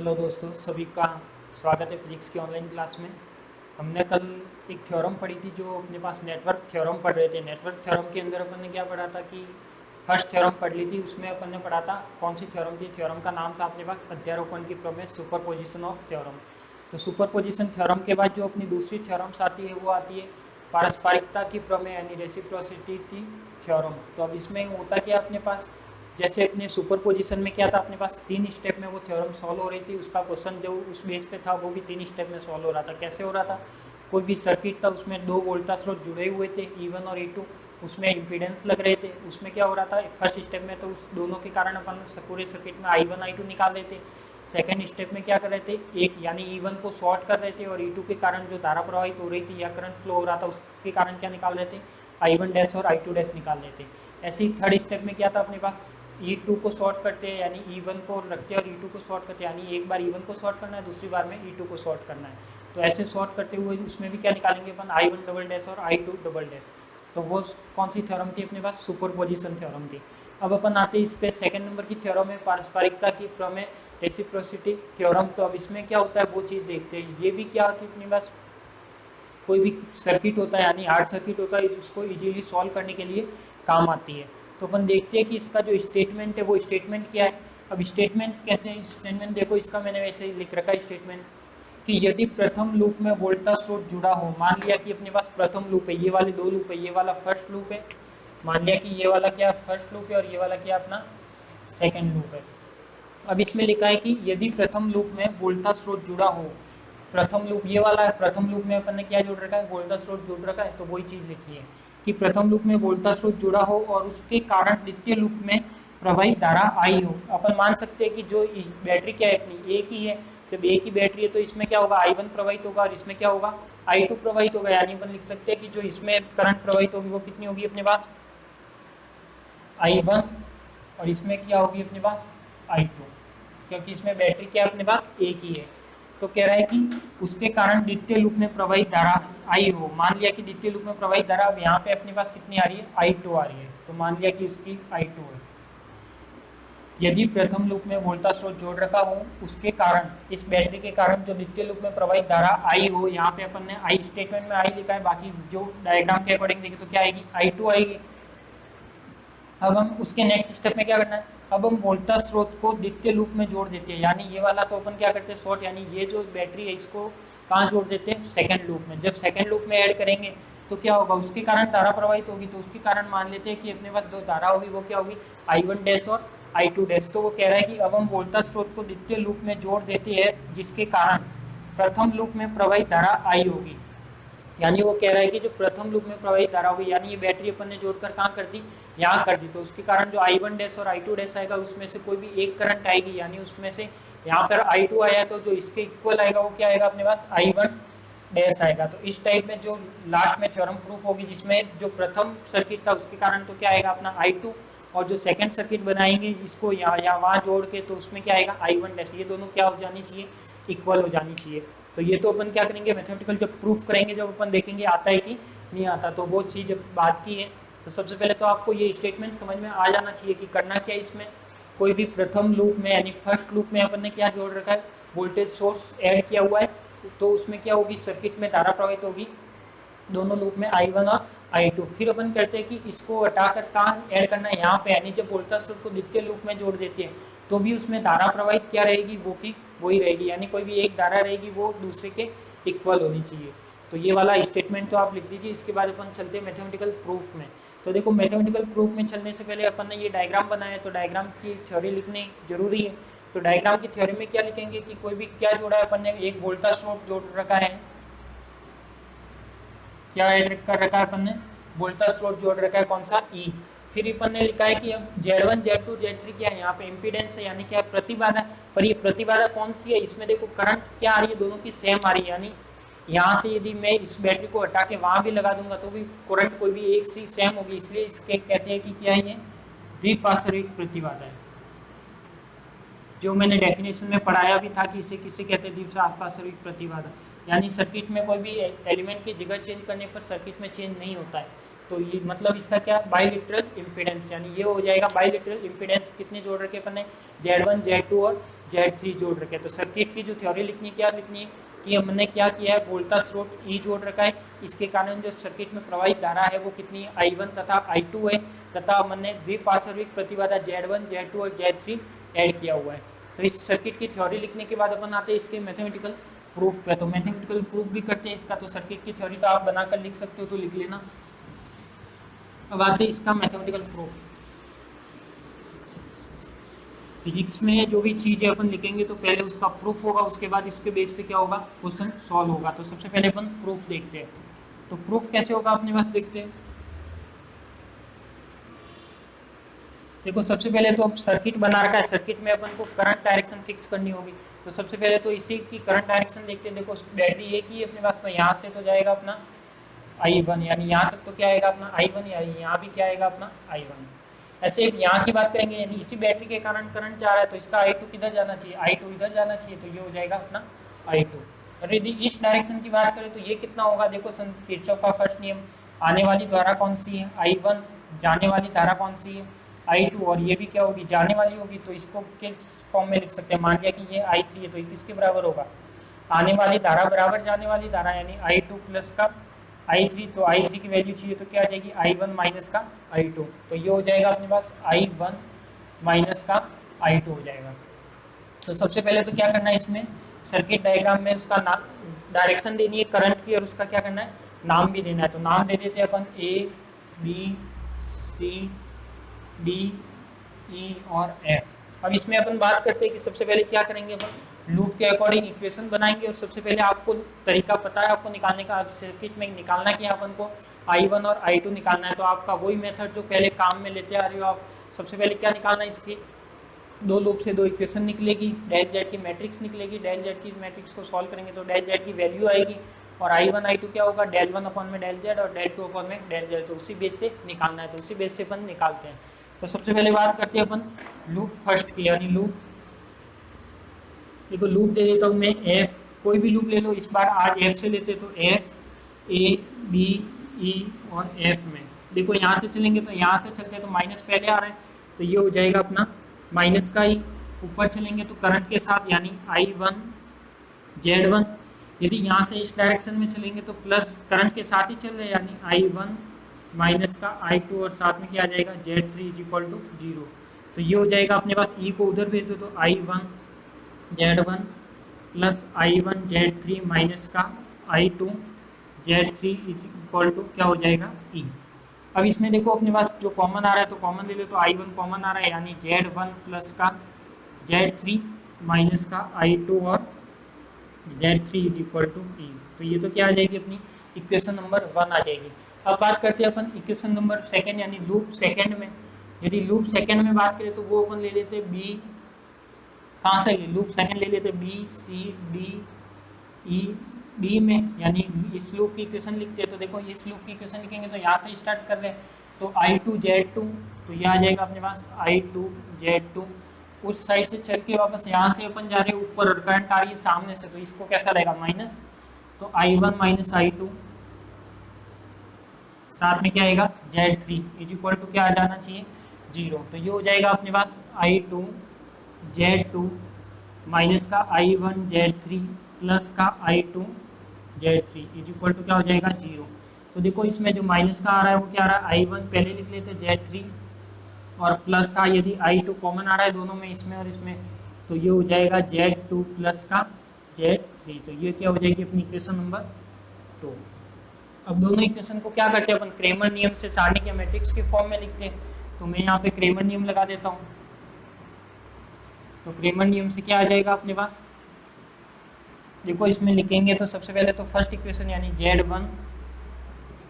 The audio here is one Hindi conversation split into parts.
हेलो दोस्तों, सभी का स्वागत है फिजिक्स की ऑनलाइन क्लास में। हमने कल एक थ्योरम पढ़ी थी जो अपने पास नेटवर्क थ्योरम पढ़ रहे थे। नेटवर्क थ्योरम के अंदर अपन ने क्या पढ़ा था कि फर्स्ट थ्योरम पढ़ ली थी। उसमें अपन ने पढ़ा था कौन सी थ्योरम थी। थ्योरम का नाम था अपने पास अध्यारोपण की प्रमेय, सुपरपोजिशन ऑफ थ्योरम। तो सुपरपोजिशन थ्योरम के बाद जो अपनी दूसरी थ्योरम्स आती है वो आती है पारस्परिकता की प्रमेय यानी रेसिप्रोसिटी की थ्योरम। तो अब इसमें होता क्या अपने पास, जैसे अपने सुपरपोजिशन में क्या था अपने पास, 3 स्टेप में वो थ्योरम सॉल्व हो रही थी। उसका क्वेश्चन जो उस बेस पे था वो भी 3 स्टेप में सॉल्व हो रहा था। कैसे हो रहा था, कोई भी सर्किट था उसमें 2 वोल्टा स्रोत जुड़े हुए थे E1 और E2, उसमें इम्पीडेंस लग रहे थे। उसमें क्या हो रहा था फर्स्ट स्टेप में, तो उस दोनों के कारण अपन पूरे सर्किट में I1 I2 निकाल रहे थे। सेकेंड स्टेप में क्या कर रहे थे, एक यानी E1 को शॉर्ट कर रहे थे और E2 के कारण जो धारा प्रवाहित हो रही थी या करंट फ्लो हो रहा था उसके कारण क्या निकाल रहे थे, I1 डैश और I2 डैश निकाल रहे थे। ऐसे ही थर्ड स्टेप में क्या था अपने पास, E2 को शॉर्ट करते हैं यानी E1 को रखते हैं और E2 को शॉर्ट करते हैं, यानी एक बार E1 को शॉर्ट करना है, दूसरी बार में E2 को शॉर्ट करना है। तो ऐसे शॉर्ट करते हुए उसमें भी क्या निकालेंगे अपन, I1 डबल डैश और I2 डबल डैश। तो वो कौन सी थ्योरम थी अपने पास, सुपरपोजिशन थ्योरम थी। अब अपन आते हैं इस पे सेकंड नंबर की थ्योरम है पारस्परिकता की प्रमेय, रेसिप्रोसिटी थ्योरम। तो अब इसमें क्या होता है वो चीज़ देखते हैं। ये भी क्या होती है अपने पास, कोई भी सर्किट होता है यानी हार्ड सर्किट होता है, उसको इजीली सॉल्व करने के लिए काम आती है। तो अपन देखते हैं कि इसका जो स्टेटमेंट है वो स्टेटमेंट क्या है। अब स्टेटमेंट कैसे है, स्टेटमेंट देखो इसका मैंने वैसे ही लिख रखा है स्टेटमेंट कि यदि प्रथम लूप में वोल्टा स्रोत जुड़ा हो, मान लिया कि अपने पास प्रथम लूप है, ये वाले 2 लूप है, ये वाला फर्स्ट लूप है, मान लिया कि ये वाला क्या फर्स्ट लूप है और ये वाला क्या अपना सेकेंड लूप है। अब इसमें लिखा है कि यदि प्रथम लूप में वोल्टा स्रोत जुड़ा हो, प्रथम लूप ये वाला है, प्रथम लूप में अपन ने क्या जोड़ रखा है, वोल्टा स्रोत जोड़ रखा है। तो वही चीज लिखी है कि प्रथम लूप में वोल्टा स्रोत जुड़ा हो और उसके कारण द्वितीय लूप में प्रवाहित धारा आई हो। अपन मान सकते हैं कि जो बैटरी क्या है अपनी एक ही है, जब एक ही बैटरी है तो इसमें क्या होगा, I1 प्रवाहित होगा और इसमें क्या होगा, I2 प्रवाहित होगा। यानी अपन लिख सकते हैं कि जो इसमें करंट प्रवाहित होगी वो कितनी होगी अपने पास, I1, और इसमें क्या होगी अपने पास I2, क्योंकि इसमें बैटरी क्या अपने पास एक ही है। तो कह रहा है कि उसके कारण द्वितीय लूप में प्रवाहित धारा आई हो। मान लिया कि द्वितीय लूप में प्रवाहित धारा अब यहाँ पे अपने पास कितनी आ रही है, I2 आ रही है। तो मान लिया कि उसकी I2 है। यदि प्रथम लूप में वोल्टा स्रोत जोड़ रखा हो, उसके कारण इस बैटरी के कारण जो द्वितीय लूप में प्रवाहित धारा आई हो, यहाँ पे अपन ने आई स्टेटमेंट में आई लिखा है, बाकी जो डायग्राम के अकॉर्डिंग देखें तो क्या आएगी, I2 आएगी। अब हम उसके नेक्स्ट स्टेप में क्या करना है, अब हम वोल्टा स्रोत को द्वितीय लूप में जोड़ देते हैं। यानी ये वाला तो अपन क्या करते हैं शॉर्ट, यानी ये जो बैटरी है इसको कहाँ जोड़ देते हैं, सेकंड लूप में। जब सेकंड लूप में ऐड करेंगे तो क्या होगा, उसके कारण धारा प्रवाहित होगी। तो उसके कारण मान लेते हैं कि अपने पास दो धारा होगी, वो क्या होगी, I1 डैश और I2 डैश। तो वो कह रहा है कि अब हम वोल्टा स्रोत को द्वितीय लूप में जोड़ देते हैं जिसके कारण प्रथम लूप में प्रवाहित धारा आई होगी। यानी वो कह रहा है कि जो प्रथम लूप में प्रवाहित धारा होगी, यानी ये बैटरी अपन ने जोड़कर कहाँ कर दी, यहाँ कर दी, तो उसके कारण जो I1 डैश और I2 डैश आएगा उसमें से कोई भी एक करंट आएगी। यानी उसमें से यहाँ पर I2 आया तो जो इसके इक्वल आएगा वो क्या आएगा अपने पास, I1 डैश आएगा। तो इस टाइप में जो लास्ट में थ्योरम प्रूफ होगी जिसमें जो प्रथम सर्किट था उसके कारण तो क्या आएगा अपना I2, और जो सेकंड सर्किट बनाएंगे इसको यहाँ या वहाँ जोड़ के तो उसमें क्या आएगा I1 डैश। ये दोनों क्या हो जानी चाहिए, इक्वल हो जानी चाहिए। तो ये तो अपन क्या करेंगे, मैथमेटिकल जब प्रूफ करेंगे, जब अपन देखेंगे आता है कि नहीं आता, तो वो चीज़ बात की है। तो सबसे पहले तो आपको ये स्टेटमेंट समझ में आ जाना चाहिए कि करना क्या है इसमें। कोई भी प्रथम लूप में यानी फर्स्ट लूप में अपन ने क्या जोड़ रखा है, वोल्टेज सोर्स ऐड किया हुआ है। तो उसमें क्या होगी, सर्किट में धारा प्रवाहित होगी दोनों लूप में I1 और I2। फिर अपन कहते हैं कि इसको हटाकर कहाँ ऐड करना है, यहाँ पे। यानी जब वोल्टा स्रोत को द्वितीय लूप में जोड़ देते हैं तो भी उसमें धारा प्रवाहित क्या रहेगी, वो की वही रहेगी। यानी कोई भी एक धारा रहेगी वो दूसरे के इक्वल होनी चाहिए। तो ये वाला स्टेटमेंट तो आप लिख दीजिए। इसके बाद अपन चलते हैं मैथमेटिकल प्रूफ में। तो देखो मैथमेटिकल प्रूफ में चलने से पहले अपन ने ये डायग्राम बनाया है, तो डायग्राम की थ्योरी लिखनी जरूरी है। तो डायग्राम की थ्योरी में क्या लिखेंगे कि कोई भी क्या जोड़ा है अपन ने, एक वोल्टा स्रोत जोड़ रखा है, क्या ऐड कर रखा है अपन ने, वोल्टा स्रोत जोड़ रखा है, कौन सा, E। फिर अपन ने लिखा है कि अब Z1 Z2 Z3 क्या है, यहाँ पे इम्पीडेंस है यानी क्या, प्रतिबाधा। पर ये प्रतिबाधा कौन सी है, इसमें देखो करंट क्या आ रही है, दोनों की सेम आ रही है। यानी यहाँ से यदि मैं इस बैटरी को हटा के वहां भी लगा दूंगा तो भी करंट कोई भी एक सी सेम होगी। इसलिए इसके कहते हैं कि क्या है, ये द्विपार्श्विक प्रतिबाधा है। जो मैंने डेफिनेशन में पढ़ाया भी था कि इसे किसे कहते हैं, द्विपार्श्विक प्रतिबाधा। यानी सर्किट में कोई भी एलिमेंट की जगह चेंज करने पर सर्किट में चेंज नहीं होता है। तो ये मतलब इसका क्या बाइलेटरल इम्पीडेंस, यानी ये हो जाएगा बाइलेटरल इम्पीडेंस कितने जोड़ रखे अपन ने, Z1 Z2 और Z3 जोड़ रखे। तो सर्किट की जो थ्योरी लिखनी है, क्या लिखनी है कि हमने क्या किया है, वोल्टा स्रोत E जोड़ रखा है, इसके कारण जो सर्किट में प्रवाहित धारा है वो कितनी है, I1 तथा I2 है, तथा हमने द्विपार्श्विक प्रतिबाधा Z1 Z2 और Z3 ऐड किया हुआ है। तो इस सर्किट की थ्योरी लिखने के बाद अपन आते हैं इसके मैथमेटिकल प्रूफ पे। तो मैथमेटिकल प्रूफ भी करते हैं इसका। तो सर्किट की थ्योरी तो आप बनाकर लिख सकते हो, तो लिख लेना। अब आते हैं इसका मैथमेटिकल प्रूफ। फिजिक्स में जो भी चीज़ें अपन लिखेंगे तो पहले उसका प्रूफ होगा, उसके बाद इसके बेस पे क्या होगा, क्वेश्चन सॉल्व होगा। तो सबसे पहले अपन प्रूफ देखते हैं। तो प्रूफ कैसे होगा अपने पास देखते हैं। देखो सबसे पहले तो सर्किट बना रखा है, सर्किट में अपन को करंट डायरेक्शन फिक्स करनी होगी। तो सबसे पहले तो इसी की करंट डायरेक्शन देखते हैं। देखो बैटरी एक ही है अपने पास, तो यहाँ से तो जाएगा अपना I1, यानी यहाँ तक तो क्या आएगा अपना I1, यानी यहाँ भी क्या आएगा अपना I1। ऐसे यहाँ की बात करेंगे, यानी इसी बैटरी के कारण करंट जा रहा है, तो इसका I2 किधर जाना चाहिए, I2 इधर जाना चाहिए, तो ये हो जाएगा अपना I2। और यदि इस डायरेक्शन की बात करें तो ये कितना होगा, देखो किरचॉफ का फर्स्ट नियम, आने वाली धारा कौन सी है I1, जाने वाली धारा कौन सी है I2, और ये भी क्या होगी, जाने वाली होगी। तो इसको किस फॉर्म में लिख सकते हैं, मान लिया कि ये I3 है, तो ये किसके बराबर होगा, आने वाली धारा बराबर जाने वाली धारा, यानी I2 प्लस का I3। तो I3 की वैल्यू चाहिए तो क्या आ जाएगी, I1 माइनस का I2। तो ये हो जाएगा अपने पास I1 माइनस का I2 हो जाएगा। तो सबसे पहले तो क्या करना है, इसमें सर्किट डायग्राम में उसका डायरेक्शन देनी है करंट की, और उसका क्या करना है, नाम भी देना है। तो नाम दे देते हैं अपन A B C D E और F। अब इसमें अपन बात करते हैं कि सबसे पहले क्या करेंगे, अपन लूप के अकॉर्डिंग इक्वेशन बनाएंगे। और सबसे पहले आपको तरीका पता है आपको निकालने का, सर्किट में निकालना कि अपन को I1 और I2 निकालना है। तो आपका वही मेथड जो पहले काम में लेते आ रहे हो आप। सबसे पहले क्या निकालना है, इसकी दो लूप से दो इक्वेशन निकलेगी, डेल जेड की मैट्रिक्स निकलेगी, डेल जेड की मैट्रिक्स को सॉल्व करेंगे तो डेल जेड की वैल्यू आएगी, और I1 I2 क्या होगा, डेल 1 अपॉन में डेल जेड और डेल 2 अपॉन में डेल जेड। तो उसी बेस से निकालना है, तो उसी बेस से अपन निकालते हैं। तो सबसे पहले बात करते हैं अपन लूप फर्स्ट की, यानी लूप, देखो लूप दे देता हूँ मैं F, कोई भी लूप ले लो, इस बार आज F से लेते तो F A B E और F में देखो यहाँ से चलेंगे तो यहाँ से चलते हैं तो माइनस पहले आ रहा है, तो ये हो जाएगा अपना माइनस का ही। ऊपर चलेंगे तो करंट के साथ, यानी I1 Z1। यदि यहाँ से इस डायरेक्शन में चलेंगे तो प्लस करंट के साथ ही चल रहे हैं, यानी I1 माइनस का I2, और साथ में क्या आ जाएगा Z3 इज इक्वल टू 0। तो ये हो जाएगा अपने पास, E को उधर भेज दो तो I1 Z1 plus I1 Z3 minus का I2 Z3 is equal to क्या हो जाएगा E। अब इसमें देखो अपने पास जो कॉमन आ रहा है तो कॉमन ले लो, तो I1 कॉमन आ रहा है, यानी Z1 प्लस का Z3 माइनस का I2 और Z3 is equal to E। तो ये तो क्या आ जाएगी अपनी इक्वेशन नंबर 1 आ जाएगी। अब बात करते हैं अपन इक्वेशन नंबर सेकेंड, यानी लूप सेकेंड में। यदि लूप सेकेंड में बात करें तो वो अपन ले लेते हैं बी, कहाँ से लूप सेकेंड ले लेते हैं B C D E B में, यानी इस लूप की इक्वेशन लिखते हैं। तो देखो इस लूप की इक्वेशन लिखेंगे तो यहाँ से स्टार्ट कर रहे हैं, तो I2 Z2, तो ये आ जाएगा अपने पास I2 Z2। उस साइड से चल के वापस यहाँ से अपन जा रहे हैं ऊपर, और करंट आ रही है सामने से, तो इसको कैसा रहेगा माइनस, तो I1 माइनस I2, साथ में क्या आएगा Z3 इज इक्वल टू क्या आ जाना चाहिए 0। तो ये हो जाएगा अपने पास I2 Z2 माइनस का I1 Z3 प्लस का I2 Z3 is equal to क्या हो जाएगा 0। तो देखो इसमें जो माइनस का आ रहा है वो क्या आ रहा है, I1 पहले लिख लेते Z3, और प्लस का यदि I2 कॉमन आ रहा है दोनों में, इसमें और इसमें, तो ये हो जाएगा Z2 प्लस का Z3। तो ये क्या हो जाएगी अपनी इक्वेशन नंबर 2। अब दोनों इक्वेशन को क्या करते हैं अपन, क्रेमर नियम से सारणी के मैट्रिक्स के फॉर्म में लिखते हैं। तो मैं यहाँ पे क्रेमर नियम लगा देता हूँ। तो क्रेमर नियम से क्या आ जाएगा अपने पास, देखो इसमें लिखेंगे तो सबसे पहले तो फर्स्ट इक्वेशन, यानी Z1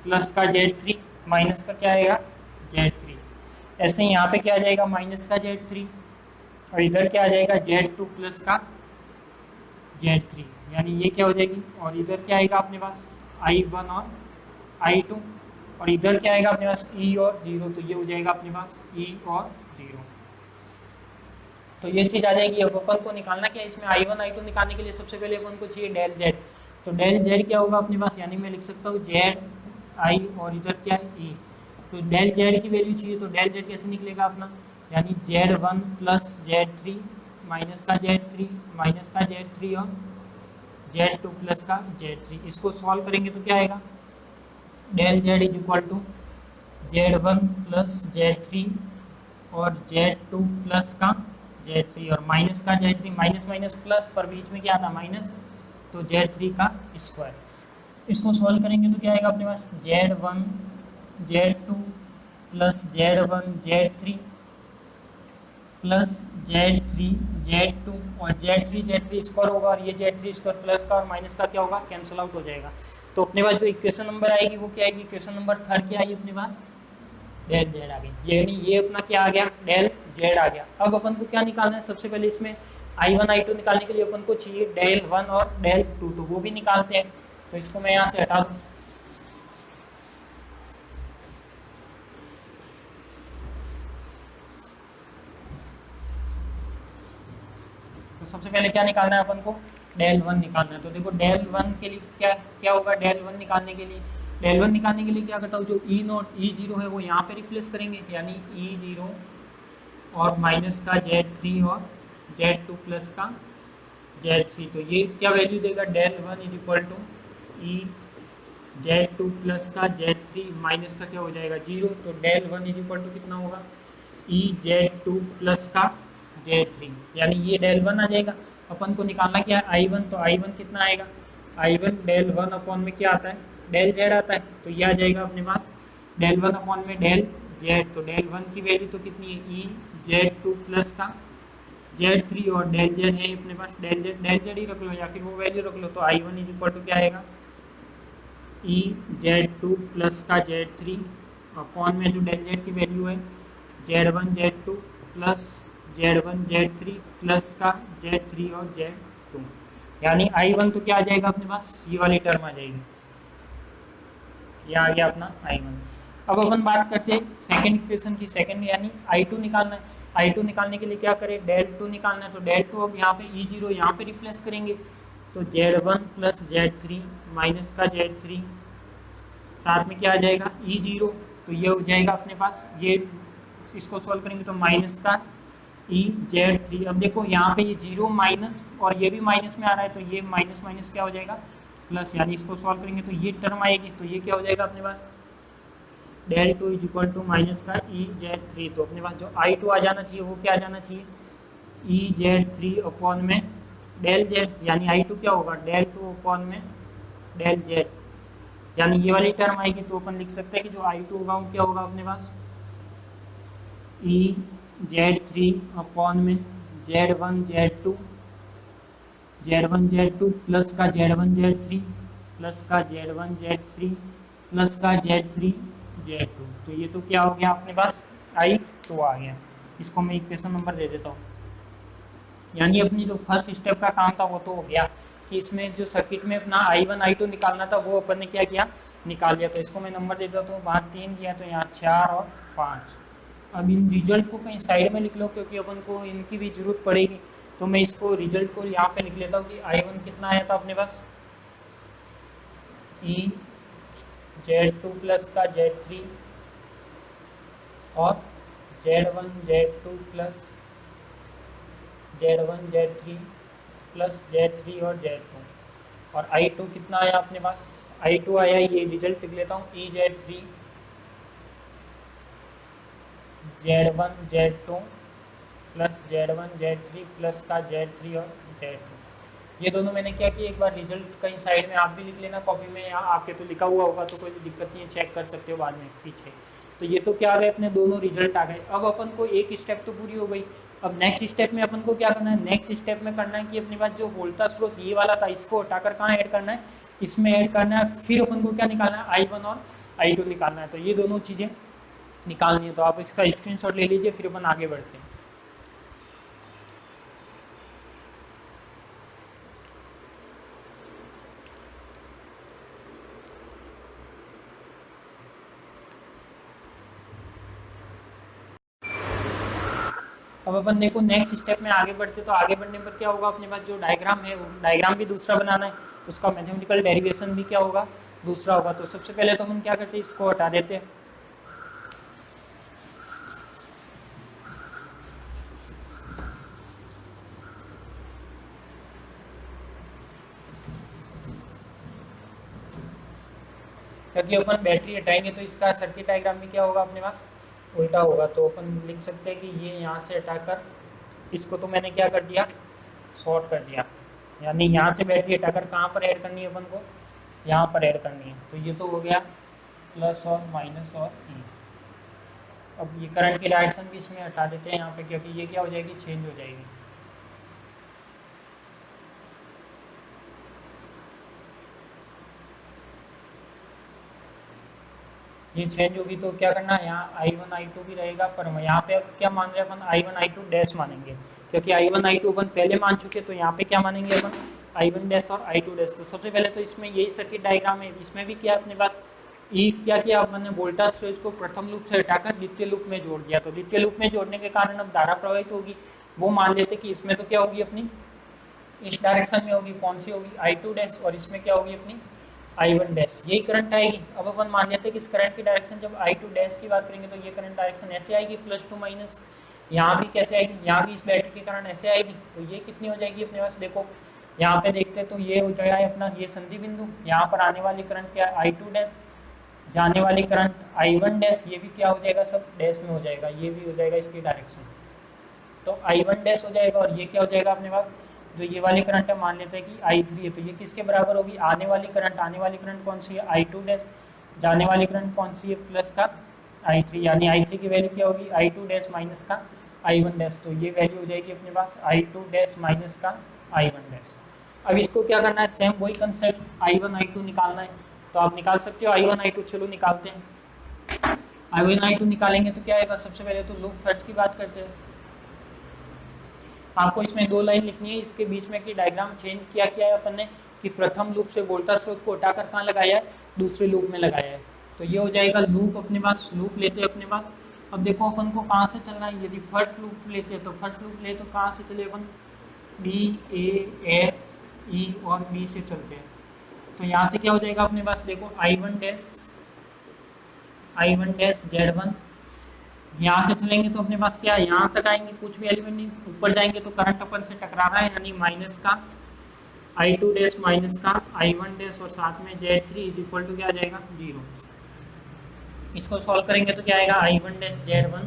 प्लस का Z3 माइनस का क्या आएगा Z3। ऐसे ही यहाँ पे क्या आ जाएगा माइनस का Z3, और इधर क्या आ जाएगा Z2 प्लस का Z3, यानी ये क्या हो जाएगी, और इधर क्या आएगा अपने पास I1 और I2, और इधर क्या आएगा अपने पास E और 0। तो ये हो जाएगा अपने पास E और 0। तो ये चीज़ आ जाएगी। अब अपन को निकालना क्या है, इसमें I1 I2 निकालने के लिए सबसे पहले अपन को चाहिए डेल Z। तो डेल Z क्या होगा अपने पास, यानी मैं लिख सकता हूँ Z I और इधर क्या है E। तो डेल जेड की वैल्यू चाहिए, तो डेल जेड कैसे निकलेगा अपना, यानी Z1 प्लस Z3 माइनस का Z3 माइनस का Z3 और Z2 प्लस का Z3। इसको सॉल्व करेंगे तो क्या आएगा, del Z is equal to Z1 plus Z3 और Z2 प्लस का Z3 और माइनस का Z3, माइनस माइनस प्लस पर बीच में क्या था माइनस, तो Z3 का स्क्वायर। इसको सॉल्व करेंगे तो क्या आएगा अपने पास, Z1 Z2 plus Z1 Z3 plus Z3 Z2 और Z3 स्क्वायर होगा, और ये Z3 स्क्वायर प्लस का और माइनस का क्या होगा, कैंसिल आउट हो जाएगा। तो अपने पास जो इक्वेशन नंबर आएगी वो क्या आएगी, इक्वेशन नंबर थर्ड क्या आई अपने पास, डेल जेड आ गई। यानी ये अपना क्या आ गया, डेल जेड आ गया। अब अपन को क्या निकालना है, सबसे पहले इसमें I1 I2 निकालने के लिए अपन को चाहिए डेल 1 और डेल 2, तो वो भी निकालते हैं। तो इसको मैं यहाँ से हटा दूँ, तो सबसे पहले क्या निकालना है अपन को, डेल 1 निकालना है। तो देखो डेल 1 के लिए क्या क्या होगा, डेल 1 निकालने के लिए, डेल 1 निकालने के लिए क्या करता हूँ, जो ई नोट E0 है वो यहाँ पे रिप्लेस करेंगे, यानी E0 और माइनस का Z3 और Z2 प्लस का Z3। तो ये क्या वैल्यू देगा, del 1 is equal to E Z2 plus का Z3 माइनस का क्या हो जाएगा 0। तो डेल 1 इज इक्वल टू कितना होगा, ई Z2 प्लस का Z3, यानी ये डेल 1 आ जाएगा। अपन को निकालना क्या है I1, तो I1 कितना आएगा, I1 डेल 1 अपॉन में क्या आता है, डेल जेड आता है। तो ये आ जाएगा अपने पास डेल 1 अपॉन में डेल जेड। तो डेल 1 की वैल्यू तो कितनी है, ई Z2 प्लस का Z3 और डेल जेड है अपने पास, डेल जेड ही रख लो या फिर वो वैल्यू रख लो। तो I1 इज इक्वल टू क्या आएगा, ई Z2 प्लस का Z3 अपॉन में जो डेल जेड की वैल्यू है Z1 Z2 plus Z1 Z3 plus का Z3 और Z2, यानी I1 तो क्या आ जाएगा अपने पास, ये वाली टर्म आ जाएगी, ये आ गया अपना I1। अब अपन बात करते हैं सेकंड इक्वेशन की, सेकंड यानी I2 निकालना है। I2 निकालने के लिए क्या करें, डेल 2 निकालना है। तो डेल 2 अब यहाँ पे E0 यहाँ पे रिप्लेस करेंगे, तो Z1 प्लस Z3 माइनस का Z3 साथ में क्या आ जाएगा E0, तो ये हो जाएगा अपने पास, ये इसको सॉल्व करेंगे तो माइनस का ई Z3। अब देखो यहाँ पे ये 0 माइनस और ये भी माइनस में आ रहा है, तो ये माइनस माइनस क्या हो जाएगा प्लस, यानी इसको सॉल्व करेंगे तो ये टर्म आएगी। तो ये क्या हो जाएगा अपने पास, del 2 is equal to minus का ई Z3। तो अपने पास जो I2 आ जाना चाहिए वो क्या आ जाना चाहिए, ई Z3 अपॉन में डेल जेड, यानी I2 क्या होगा, डेल 2 अपॉन में डेल जेड, यानी ये वाली टर्म आएगी। तो अपन लिख सकते हैं कि जो I2 होगा वो क्या होगा अपने पास, ई Z3 अपॉन में Z1 Z2 प्लस का Z1 Z3 प्लस का Z1 Z3 प्लस का Z3 Z2। तो ये तो क्या हो गया अपने पास, I2 आ गया। इसको मैं इक्वेशन नंबर दे देता हूँ, यानी अपनी जो फर्स्ट स्टेप का काम था वो तो हो गया कि इसमें जो सर्किट में अपना I1 I2 निकालना था वो अपन ने क्या किया, निकाल दिया। तो इसको मैं नंबर दे देता हूँ, वहाँ 3 दिया तो यहाँ 4 और 5। अब इन रिजल्ट को कहीं साइड में लिख लो क्योंकि अपन को इनकी भी जरूरत पड़ेगी। तो मैं इसको रिजल्ट को यहाँ पे लिख लेता हूँ कि I1 कितना आया था अपने पास, ई Z2 प्लस का Z3 और Z1 Z2 plus Z1 Z3 plus Z3 और Z2, और I2 कितना आया अपने पास, I2 आया, ये रिजल्ट लिख लेता हूँ, ई Z3 Z1 Z2 plus Z1 Z3 plus का Z3 और Z2। ये दोनों मैंने क्या किया, एक बार रिजल्ट कहीं साइड में आप भी लिख लेना कॉपी में, या आपके तो लिखा हुआ होगा तो कोई दिक्कत नहीं है, चेक कर सकते हो बाद में पीछे। तो ये तो क्या आ गए अपने दोनों रिजल्ट आ गए। अब अपन को एक स्टेप तो पूरी हो गई। अब नेक्स्ट स्टेप में अपन को क्या करना है, नेक्स्ट स्टेप में करना है कि अपने पास जो वोल्टेज स्रोत ये वाला था इसको हटाकर कहाँ ऐड करना है, इसमें ऐड करना है। फिर अपन को क्या निकालना है, I1 और I2 निकालना है। तो ये दोनों चीज़ें निकालनी है, तो आप इसका स्क्रीनशॉट ले लीजिए, फिर अपन आगे बढ़ते हैं। अब अपन देखो नेक्स्ट स्टेप में आगे बढ़ते, तो आगे बढ़ने पर क्या होगा, अपने पास जो डायग्राम है वो डायग्राम भी दूसरा बनाना है, उसका मैथमेटिकल डेरिवेशन भी क्या होगा, दूसरा होगा। तो सबसे पहले तो हम क्या करते हैं, इसको हटा देते हैं, क्योंकि अपन बैटरी हटाएंगे तो इसका सर्किट डायग्राम में क्या होगा अपने पास, उल्टा होगा। तो अपन लिख सकते हैं कि ये यहाँ से हटाकर इसको तो मैंने क्या कर दिया, शॉर्ट कर दिया, यानी यहाँ से बैटरी हटाकर कहाँ पर ऐड करनी है अपन को, यहाँ पर ऐड करनी है। तो ये तो हो गया प्लस और माइनस और ई। अब ये करंट की डायरेक्शन भी इसमें हटा देते हैं यहाँ पे, क्योंकि ये क्या हो जाएगी, चेंज हो जाएगी। ये चेंज होगी तो क्या करना है, यहाँ I1 I2 भी रहेगा, पर हम यहाँ पे अब क्या मान रहे हैं अपन, I1 I2 डैश मानेंगे, क्योंकि I1 I2 अपन पहले मान चुके, तो यहाँ पे क्या मानेंगे अपन, I1 डैश और I2 डैश। तो सबसे पहले तो इसमें यही सर्किट डायग्राम है, इसमें भी क्या अपने पास ई क्या किया अपन ने, वोल्टेज स्विच को प्रथम लूप से हटाकर द्वितीय लूप में जोड़ दिया। तो द्वितीय लूप में जोड़ने के कारण अब धारा प्रवाहित होगी, वो मान लेते कि इसमें तो क्या होगी अपनी, इस डायरेक्शन में होगी, कौन सी होगी, I2 डैश, और इसमें क्या होगी अपनी I1 डैश, यही करंट आएगी। अब अपन मान लेते हैं कि इस करंट की डायरेक्शन जब I2 डैश की बात करेंगे तो ये करंट डायरेक्शन ऐसे आएगी, प्लस टू माइनस। यहाँ भी कैसे आएगी, यहाँ भी इस बैटरी के कारण ऐसे आएगी। तो ये कितनी हो जाएगी अपने पास, देखो यहाँ पे देखते हैं तो ये हो गया है अपना ये संधि बिंदु, यहाँ पर आने वाली करंट क्या है I2 डैश, जाने वाली करंट I1 डैश, ये भी क्या हो जाएगा, सब डैश में हो जाएगा, ये भी हो जाएगा इसकी डायरेक्शन। तो I1 डैश हो जाएगा, और ये क्या हो जाएगा अपने पास, जो ये वाली करंट है मान लेते हैं कि I3 है, तो ये किसके बराबर होगी, आने वाली करंट कौन सी है, I2 डैश, जाने वाली करंट कौन सी है, प्लस का I3, यानी I3 की वैल्यू क्या होगी, I2 डैश माइनस का I1 डैश। तो ये वैल्यू हो जाएगी अपने पास I2 डैश माइनस का I1 डैश। अब इसको क्या करना है, सेम वही कंसेप्ट I1 I2 निकालना है, तो आप निकाल सकते हो I1 I2, चलो निकालते हैं। I1 I2 निकालेंगे तो क्या आएगा, सबसे पहले तो लूप फर्स्ट की बात करते हैं। आपको इसमें दो लाइन लिखनी है, इसके बीच में की डायग्राम चेंज किया है अपन ने, कि प्रथम लूप से वोल्टेज स्रोत को हटाकर कहाँ लगाया है, दूसरे लूप में लगाया है। तो ये हो जाएगा लूप, अपने पास लूप लेते हैं अपने पास। अब देखो अपन को कहाँ से चलना है, यदि फर्स्ट लूप लेते हैं तो फर्स्ट लूप ले तो कहाँ से चले अपन, B A F E और B से चलते हैं। तो यहाँ से क्या हो जाएगा अपने पास, देखो I1 डैश Z1, यहाँ से चलेंगे तो अपने पास क्या है, यहाँ तक आएंगे, कुछ भी एलिमेंट नहीं, ऊपर जाएंगे तो करंट अपन से टकरा रहा है, यानी माइनस का I2 डैश माइनस का I1 डैश, और साथ में Z3 इज इक्वल टू क्या आ जाएगा, 0। इसको सॉल्व करेंगे तो क्या आएगा, I1 डैश Z1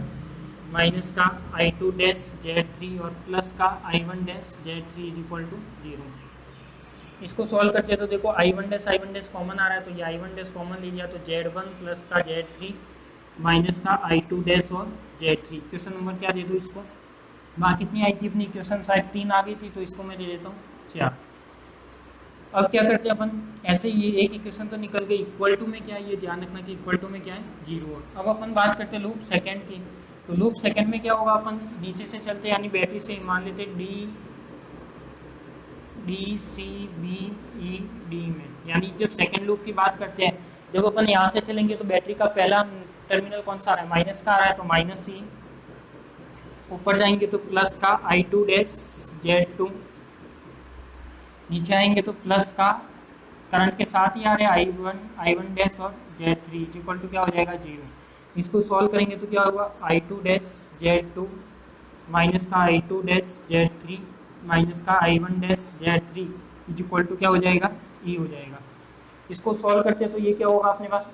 माइनस का I2 डैश Z3 और प्लस का I1 dash Z3 is equal to 0। इसको सॉल्व करते हैं तो देखो I1 डैश कॉमन आ रहा है, तो ये I1 डैश कॉमन ले लिया, तो Z1 प्लस का Z3 माइनस का I2 डैश और Z3। क्वेश्चन नंबर क्या दे दूँ इसको, वहाँ कितनी आई थी अपनी, क्वेश्चन शायद 3 आ गई थी, तो इसको मैं दे देता हूँ 4। अब क्या करते हैं अपन, ऐसे ये एक इक्वेशन तो निकल गई, इक्वल टू में क्या है, ये ध्यान रखना कि इक्वल टू में क्या है, 0। अब अपन बात करते हैं लूप सेकंड की। तो लूप सेकंड में क्या होगा, अपन नीचे से चलते हैं, यानी बैटरी से मान लेते D C B E D में, यानी जब सेकंड लूप की बात करते हैं, जब अपन यहाँ से चलेंगे तो बैटरी का पहला टर्मिनल कौन सा आ रहा है, माइनस का आ रहा है, तो माइनस ही, ऊपर जाएंगे तो प्लस का I2 डैश Z2, नीचे आएंगे तो प्लस का करंट के साथ ही आ रहे हैं I1 डैश और Z3 इक्वल टू क्या हो जाएगा, 0। इसको सॉल्व करेंगे तो क्या होगा, I2 डैश Z2 माइनस का I2 डैश Z3 माइनस का I1 dash Z3 equal to क्या हो जाएगा, E हो जाएगा। इसको सॉल्व करते हैं तो ये क्या होगा अपने पास,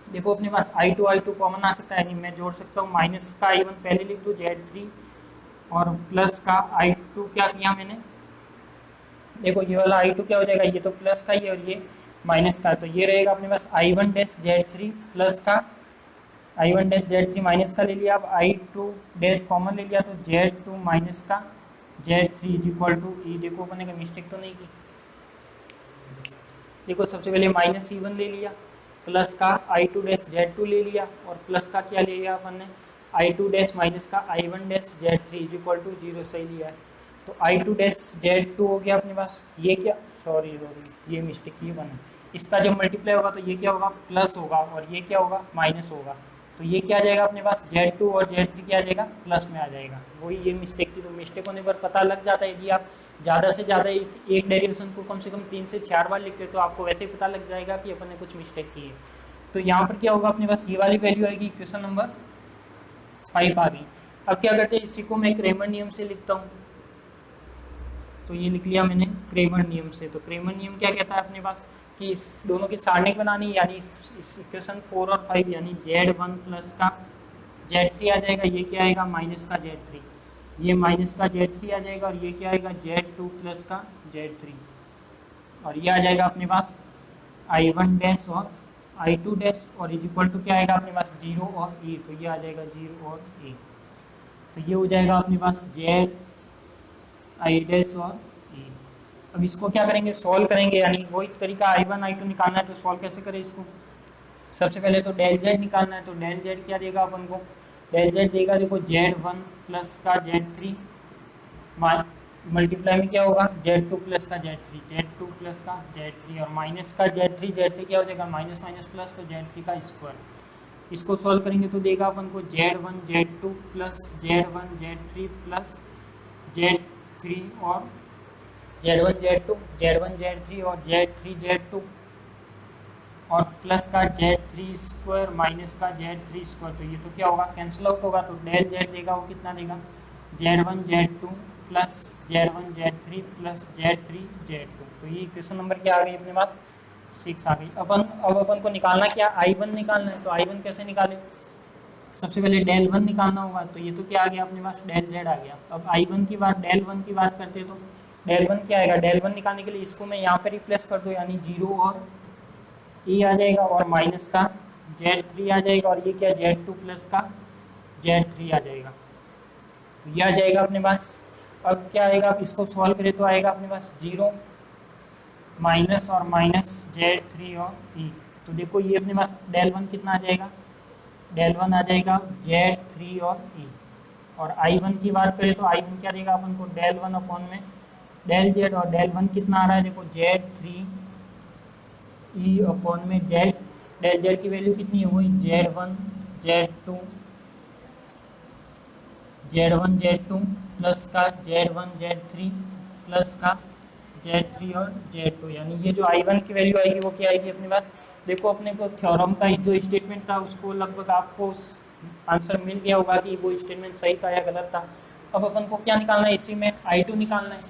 देखो अपने पास I2 कॉमन आ सकता है, यानी मैं जोड़ सकता हूँ, माइनस का I1 पहले लिख दूँ Z3 और प्लस का I2 क्या किया मैंने, देखो ये वाला I2 क्या हो जाएगा, ये तो प्लस का ही और ये माइनस का, तो ये रहेगा अपने पास I1 डैश Z3 प्लस का I1 डैश Z3 माइनस का ले लिया, अब I2 डैश कॉमन ले लिया, तो Z2 माइनस का Z3 इक्वल टू E। देखो अपने का मिस्टेक तो नहीं की, देखो सबसे पहले माइनस E1 ले लिया, प्लस का I2 डैश Z2 ले लिया, और प्लस का क्या ले लिया अपन ने, I2 डैश माइनस का I1 dash Z3 equal to 0 सही लिया है। तो I2 डैश Z2 हो गया अपने पास, ये क्या, सॉरी ये मिस्टेक ये बना, इसका जब मल्टीप्लाई होगा तो ये क्या होगा, प्लस होगा, और ये क्या होगा, माइनस होगा। तो ये क्या आ जाएगा अपने पास, Z2 और Z3 क्या आ जाएगा, प्लस में आ जाएगा। वही ये मिस्टेक थी, तो मिस्टेक होने पर पता लग जाता है। यदि आप ज़्यादा से ज़्यादा एक डेरिवेशन को कम से कम 3 से 4 बार लिखते हो तो आपको वैसे ही पता लग जाएगा कि अपन ने कुछ मिस्टेक की है। तो यहाँ पर क्या होगा अपने पास, ये वाली वैल्यू आएगी, क्वेश्चन नंबर 5 आ गई। अब क्या करते हैं, इसी को मैं क्रेमर नियम से लिखता हूँ, तो ये लिख लिया मैंने क्रेमर नियम से। तो क्रेमर नियम क्या कहता है अपने पास, कि इस दोनों की सारणिक बनानी, यानी इस इक्वेशन 4 और 5, यानी Z1 प्लस का Z3 आ जाएगा, ये क्या आएगा माइनस का Z3, ये माइनस का Z3 आ जाएगा, और ये क्या आएगा Z2 प्लस का Z3, और ये आ जाएगा अपने पास I1 डैश और I2 डैश, और इज इक्वल टू क्या आएगा अपने पास 0 और E, तो ये आ जाएगा 0 और E, तो ये हो जाएगा अपने पास Z I डैश और E। अब इसको क्या करेंगे, सॉल्व करेंगे, यानी वही तरीका I1 I2 निकालना है, तो सॉल्व कैसे करें इसको। सबसे पहले तो डेल Z निकालना है, तो डेल Z क्या देगा अपन को, डेल Z देगा देखो Z1 प्लस का Z3 मल्टीप्लाई में क्या होगा Z2 प्लस का Z3, Z2 प्लस का Z3, और माइनस का Z3, Z3 क्या हो जाएगा माइनस माइनस प्लस, तो Z3 का स्क्वायर। इसको सॉल्व करेंगे तो देगा अपन को Z1 Z2 plus Z1 Z3 plus Z3 और Z1 Z2 Z1 Z3 और Z3 Z2 और प्लस का Z3 स्क्वायर माइनस का Z3 स्क्वायर, तो ये तो क्या होगा कैंसिल आउट होगा, तो डेल Z देगा वो कितना देगा Z1 Z2 plus Z1 Z3 plus Z3 Z2, तो ये इक्वेशन नंबर क्या आ गई अपने पास 6 आ गई। अब अपन को निकालना क्या I1 निकालना है, तो I1 कैसे निकाले, सबसे पहले डेल 1 निकालना होगा, तो ये तो क्या आ गया अपने पास डेल Z आ गया। अब I1 की बात डेल 1 की बात करते हैं, तो डेल 1 क्या आएगा, डेल 1 निकालने के लिए इसको मैं यहाँ पे रिप्लेस कर दूँ, यानी 0 और E आ जाएगा, और माइनस का Z3 आ जाएगा, और ये क्या Z2 प्लस का Z3 आ जाएगा, तो ये आ जाएगा अपने पास। अब क्या आएगा, अब इसको सॉल्व करें तो आएगा अपने पास 0 माइनस और माइनस Z3 और E, तो देखो ये अपने पास डेल 1 कितना आ जाएगा, डेल 1 आ जाएगा Z3 और E, और I1 की बात करें तो I1 क्या देगा अपन को डेल 1 अपॉन में डेल Z, और डेल 1 कितना आ रहा है देखो Z3 E अपॉन में डेल Z की वैल्यू कितनी हुई Z1 Z2 प्लस का Z1 Z3 प्लस का Z3 और Z2, यानी ये जो I1 की वैल्यू आएगी वो क्या आएगी अपने पास, देखो अपने को थ्योरम का जो स्टेटमेंट था उसको लगभग आपको आंसर मिल गया होगा कि वो स्टेटमेंट सही था या गलत था। अब अपन को क्या निकालना है, इसी में I2 निकालना है,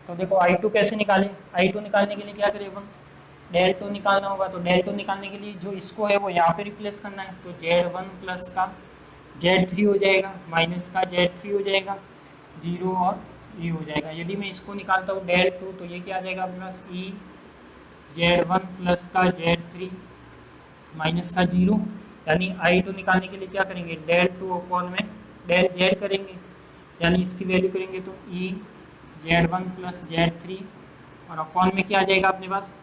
तो देखो I2 कैसे निकाले, I2 निकालने के लिए क्या करें अपन, डेल 2 निकालना होगा, तो डेल 2 निकालने के लिए जो इसको है वो यहाँ पे रिप्लेस करना है, तो Z1 प्लस का Z3 हो जाएगा माइनस का Z3 हो जाएगा 0 और E हो जाएगा। यदि मैं इसको निकालता हूँ डेल 2, तो ये क्या आ जाएगा अपने पास E Z1 प्लस का Z3 माइनस का 0, यानी I2 निकालने के लिए क्या करेंगे डेल 2 अपॉन में डेल Z करेंगे, यानी इसकी वैल्यू करेंगे तो E Z1 प्लस Z3, और अपॉन में क्या आ जाएगा अपने पास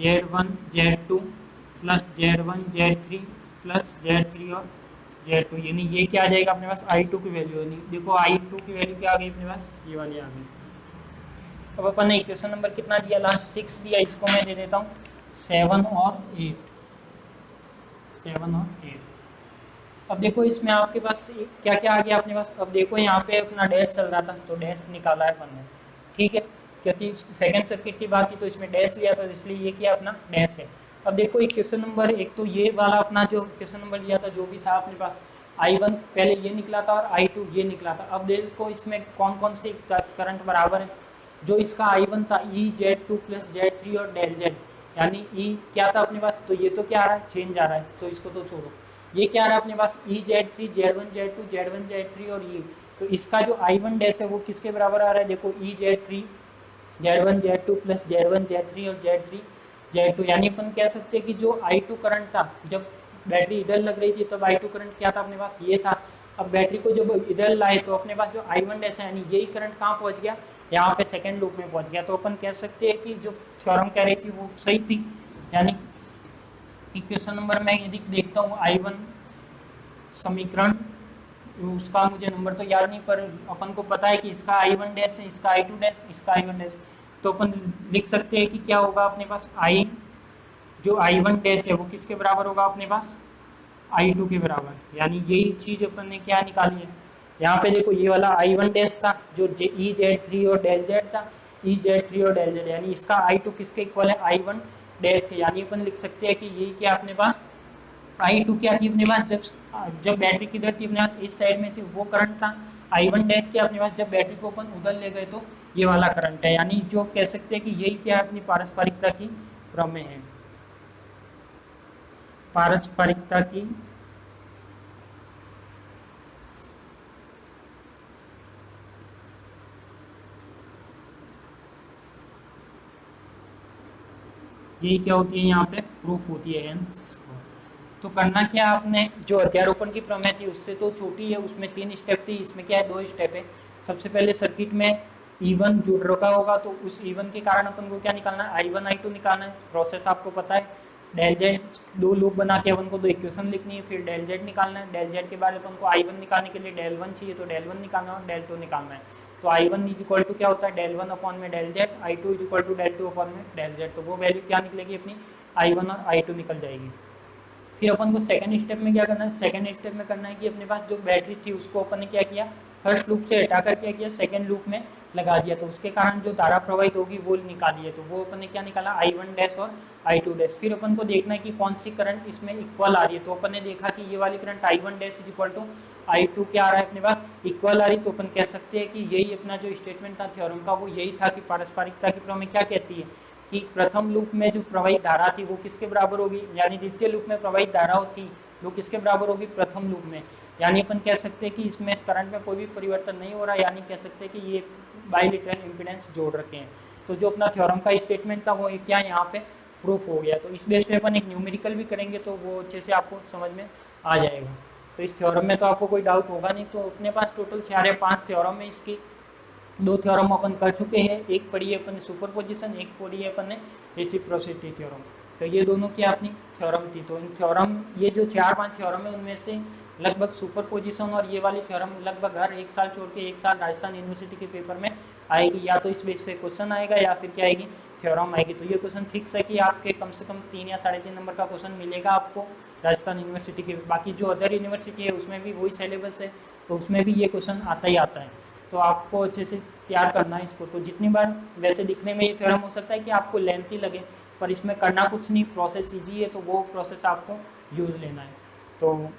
Z1 Z2 plus Z1 Z3 plus Z3 और Z2, यानी ये क्या आ जाएगा अपने पास I2 की वैल्यू, यानी देखो I2 की वैल्यू क्या आ गई अपने पास ये वाली आ गई। अब अपन ने इक्वेशन नंबर कितना दिया लास्ट 6 दिया, इसको मैं दे देता हूँ 7 और 8। अब देखो इसमें आपके पास क्या क्या आ गया अपने पास, अब देखो यहाँ पे अपना डैश चल रहा था तो डैश निकाला है अपन ने, ठीक है, क्योंकि सेकंड सर्किट की बात की तो इसमें डैश लिया था, इसलिए ये क्या अपना डैश है। अब देखो क्वेश्चन नंबर एक तो ये वाला अपना जो क्वेश्चन नंबर लिया था जो भी था अपने पास I1 पहले ये निकला था और I2 ये निकला था। अब देखो इसमें कौन कौन से करंट बराबर है, जो इसका I1 था E Z2 प्लस Z3 और डेल Z, यानी E क्या था अपने पास, तो ये तो क्या आ रहा है चेंज आ रहा है, तो इसको तो छोड़ो, ये क्या आ रहा है अपने पास E Z3 Z1 Z2 Z1 Z3 और ये, तो इसका जो I1 डैश है वो किसके बराबर आ रहा है, देखो E Z3 Z1 Z2 plus Z1 Z3 और Z3 Z2, यानी अपन कह सकते हैं कि जो I2 करंट था जब बैटरी इधर लग रही थी तब I2 करंट क्या था अपने पास ये था। अब बैटरी को जब इधर लाए तो अपने पास जो I1 डैश है यानी यही करंट कहाँ पहुँच गया, यहाँ पे सेकंड लूप में पहुँच गया, तो अपन कह सकते हैं कि जो थ्योरम कह रही थी वो सही थी। यानी इक्वेशन नंबर मैं यदि देखता हूँ I1 समीकरण, उसका मुझे नंबर तो याद नहीं, पर अपन को पता है कि इसका I1 डैश है, इसका I2 डैश, इसका I1 डैश, तो अपन लिख सकते हैं कि क्या होगा अपने पास जो I1 डैश है वो किसके बराबर होगा अपने पास I2 के बराबर, यानी यही चीज अपन ने क्या निकाली है। यहाँ पे देखो ये वाला I1 डैश था जो E Z3 और डेल Z था, E Z3 और डेल Z, यानी इसका I2 किसके इक्वल है I1 डैश के, यानी अपन लिख सकते हैं कि ये क्या अपने पास I2 क्या थी अपने पास, जब बैटरी किधर थी अपने पास इस साइड में थी वो करंट था। I1 डैश क्या अपने पास जब बैटरी को अपन उधर ले गए तो ये वाला करंट है, यानी जो कह सकते हैं कि यही क्या है अपनी पारस्परिकता की प्रमेय है। पारस्परिकता की यही क्या होती है यहाँ पे प्रूफ होती है हेंस। तो करना क्या है आपने, जो अध्यारोपण की प्रमेय थी उससे तो छोटी है, उसमें 3 स्टेप थी, इसमें क्या है 2 स्टेप है। सबसे पहले सर्किट में E1 जुड़ रखा होगा तो उस E1 के कारण अपन को क्या निकालना है, I1 I2 निकालना है। प्रोसेस आपको पता है, डेल जेड 2 लूप बना के अपन को 2 इक्वेशन लिखनी है, फिर डेल जेड निकालना है। डेल जेड के बाद अपन को I1 निकालने के लिए डेल 1 चाहिए, तो डेल 1 निकालना है और डेल 2 निकालना है। तो I1 इज इक्वल टू क्या होता है डेल 1 अपॉन में del Z, I2 is equal to del 2 upon में डेल जेड। तो वो वैल्यू क्या निकलेगी अपनी I1 और I2 निकल जाएगी। फिर अपन को सेकंड स्टेप में क्या करना है, सेकंड स्टेप में करना है कि अपने पास जो बैटरी थी उसको अपन ने क्या किया, फर्स्ट लूप से हटा कर क्या किया, सेकंड लूप में लगा दिया। तो उसके कारण जो धारा प्रवाहित होगी वो निकाली है, तो वो अपन ने क्या निकाला I1 डैश और I2 डैश। फिर अपन को देखना है कि कौन सी करंट इसमें इक्वल आ रही है। तो अपन ने देखा कि ये वाली current I1 dash is equal to I2 क्या आ रहा है अपने पास इक्वल आ रही। तो अपन कह सकते हैं कि यही अपना जो स्टेटमेंट था थ्योरम का वो यही था कि पारस्परिकता की प्रमेय क्या कहती है कि प्रथम लूप में जो प्रवाहित धारा थी वो किसके बराबर होगी, यानी द्वितीय लूप में प्रवाहित धारा होती वो किसके बराबर होगी, प्रथम लूप में। यानी अपन कह सकते हैं कि इसमें करंट में कोई भी परिवर्तन नहीं हो रहा, यानी कह सकते हैं कि ये बाइलेटरल इम्पीडेंस जोड़ रखे हैं। तो जो अपना थ्योरम का स्टेटमेंट था वो क्या यहाँ पे प्रूफ हो गया। तो इस बेस पे अपन एक न्यूमेरिकल भी करेंगे तो वो अच्छे से आपको समझ में आ जाएगा। तो इस थ्योरम में तो आपको कोई डाउट होगा नहीं। तो अपने पास टोटल 4 या 5 थ्योरम है, इसकी 2 थ्योरम अपन कर चुके हैं, एक पढ़ी है अपन ने सुपरपोजिशन, एक पढ़ी है अपन ने रेसिप्रोसिटी थ्योरम। तो ये दोनों की अपनी थ्योरम थी। तो इन थ्योरम ये जो 4-5 थ्योरम है उनमें से लगभग सुपरपोजिशन और ये वाली थ्योरम लगभग हर 1 साल छोड़ के 1 साल राजस्थान यूनिवर्सिटी के पेपर में आएगी, या तो इस बेस पे क्वेश्चन आएगा या फिर क्या आएगी थ्योरम आएगी। तो ये क्वेश्चन फिक्स है कि आपके कम से कम 3 या 3.5 नंबर का क्वेश्चन मिलेगा आपको राजस्थान यूनिवर्सिटी के। बाकी जो अदर यूनिवर्सिटी है उसमें भी वही सिलेबस है, तो उसमें भी ये क्वेश्चन आता ही आता है। तो आपको अच्छे से तैयार करना है इसको। तो जितनी बार वैसे दिखने में ये थ्योरम हो सकता है कि आपको लेंथी लगे, पर इसमें करना कुछ नहीं, प्रोसेस इजी है, तो वो प्रोसेस आपको यूज लेना है। तो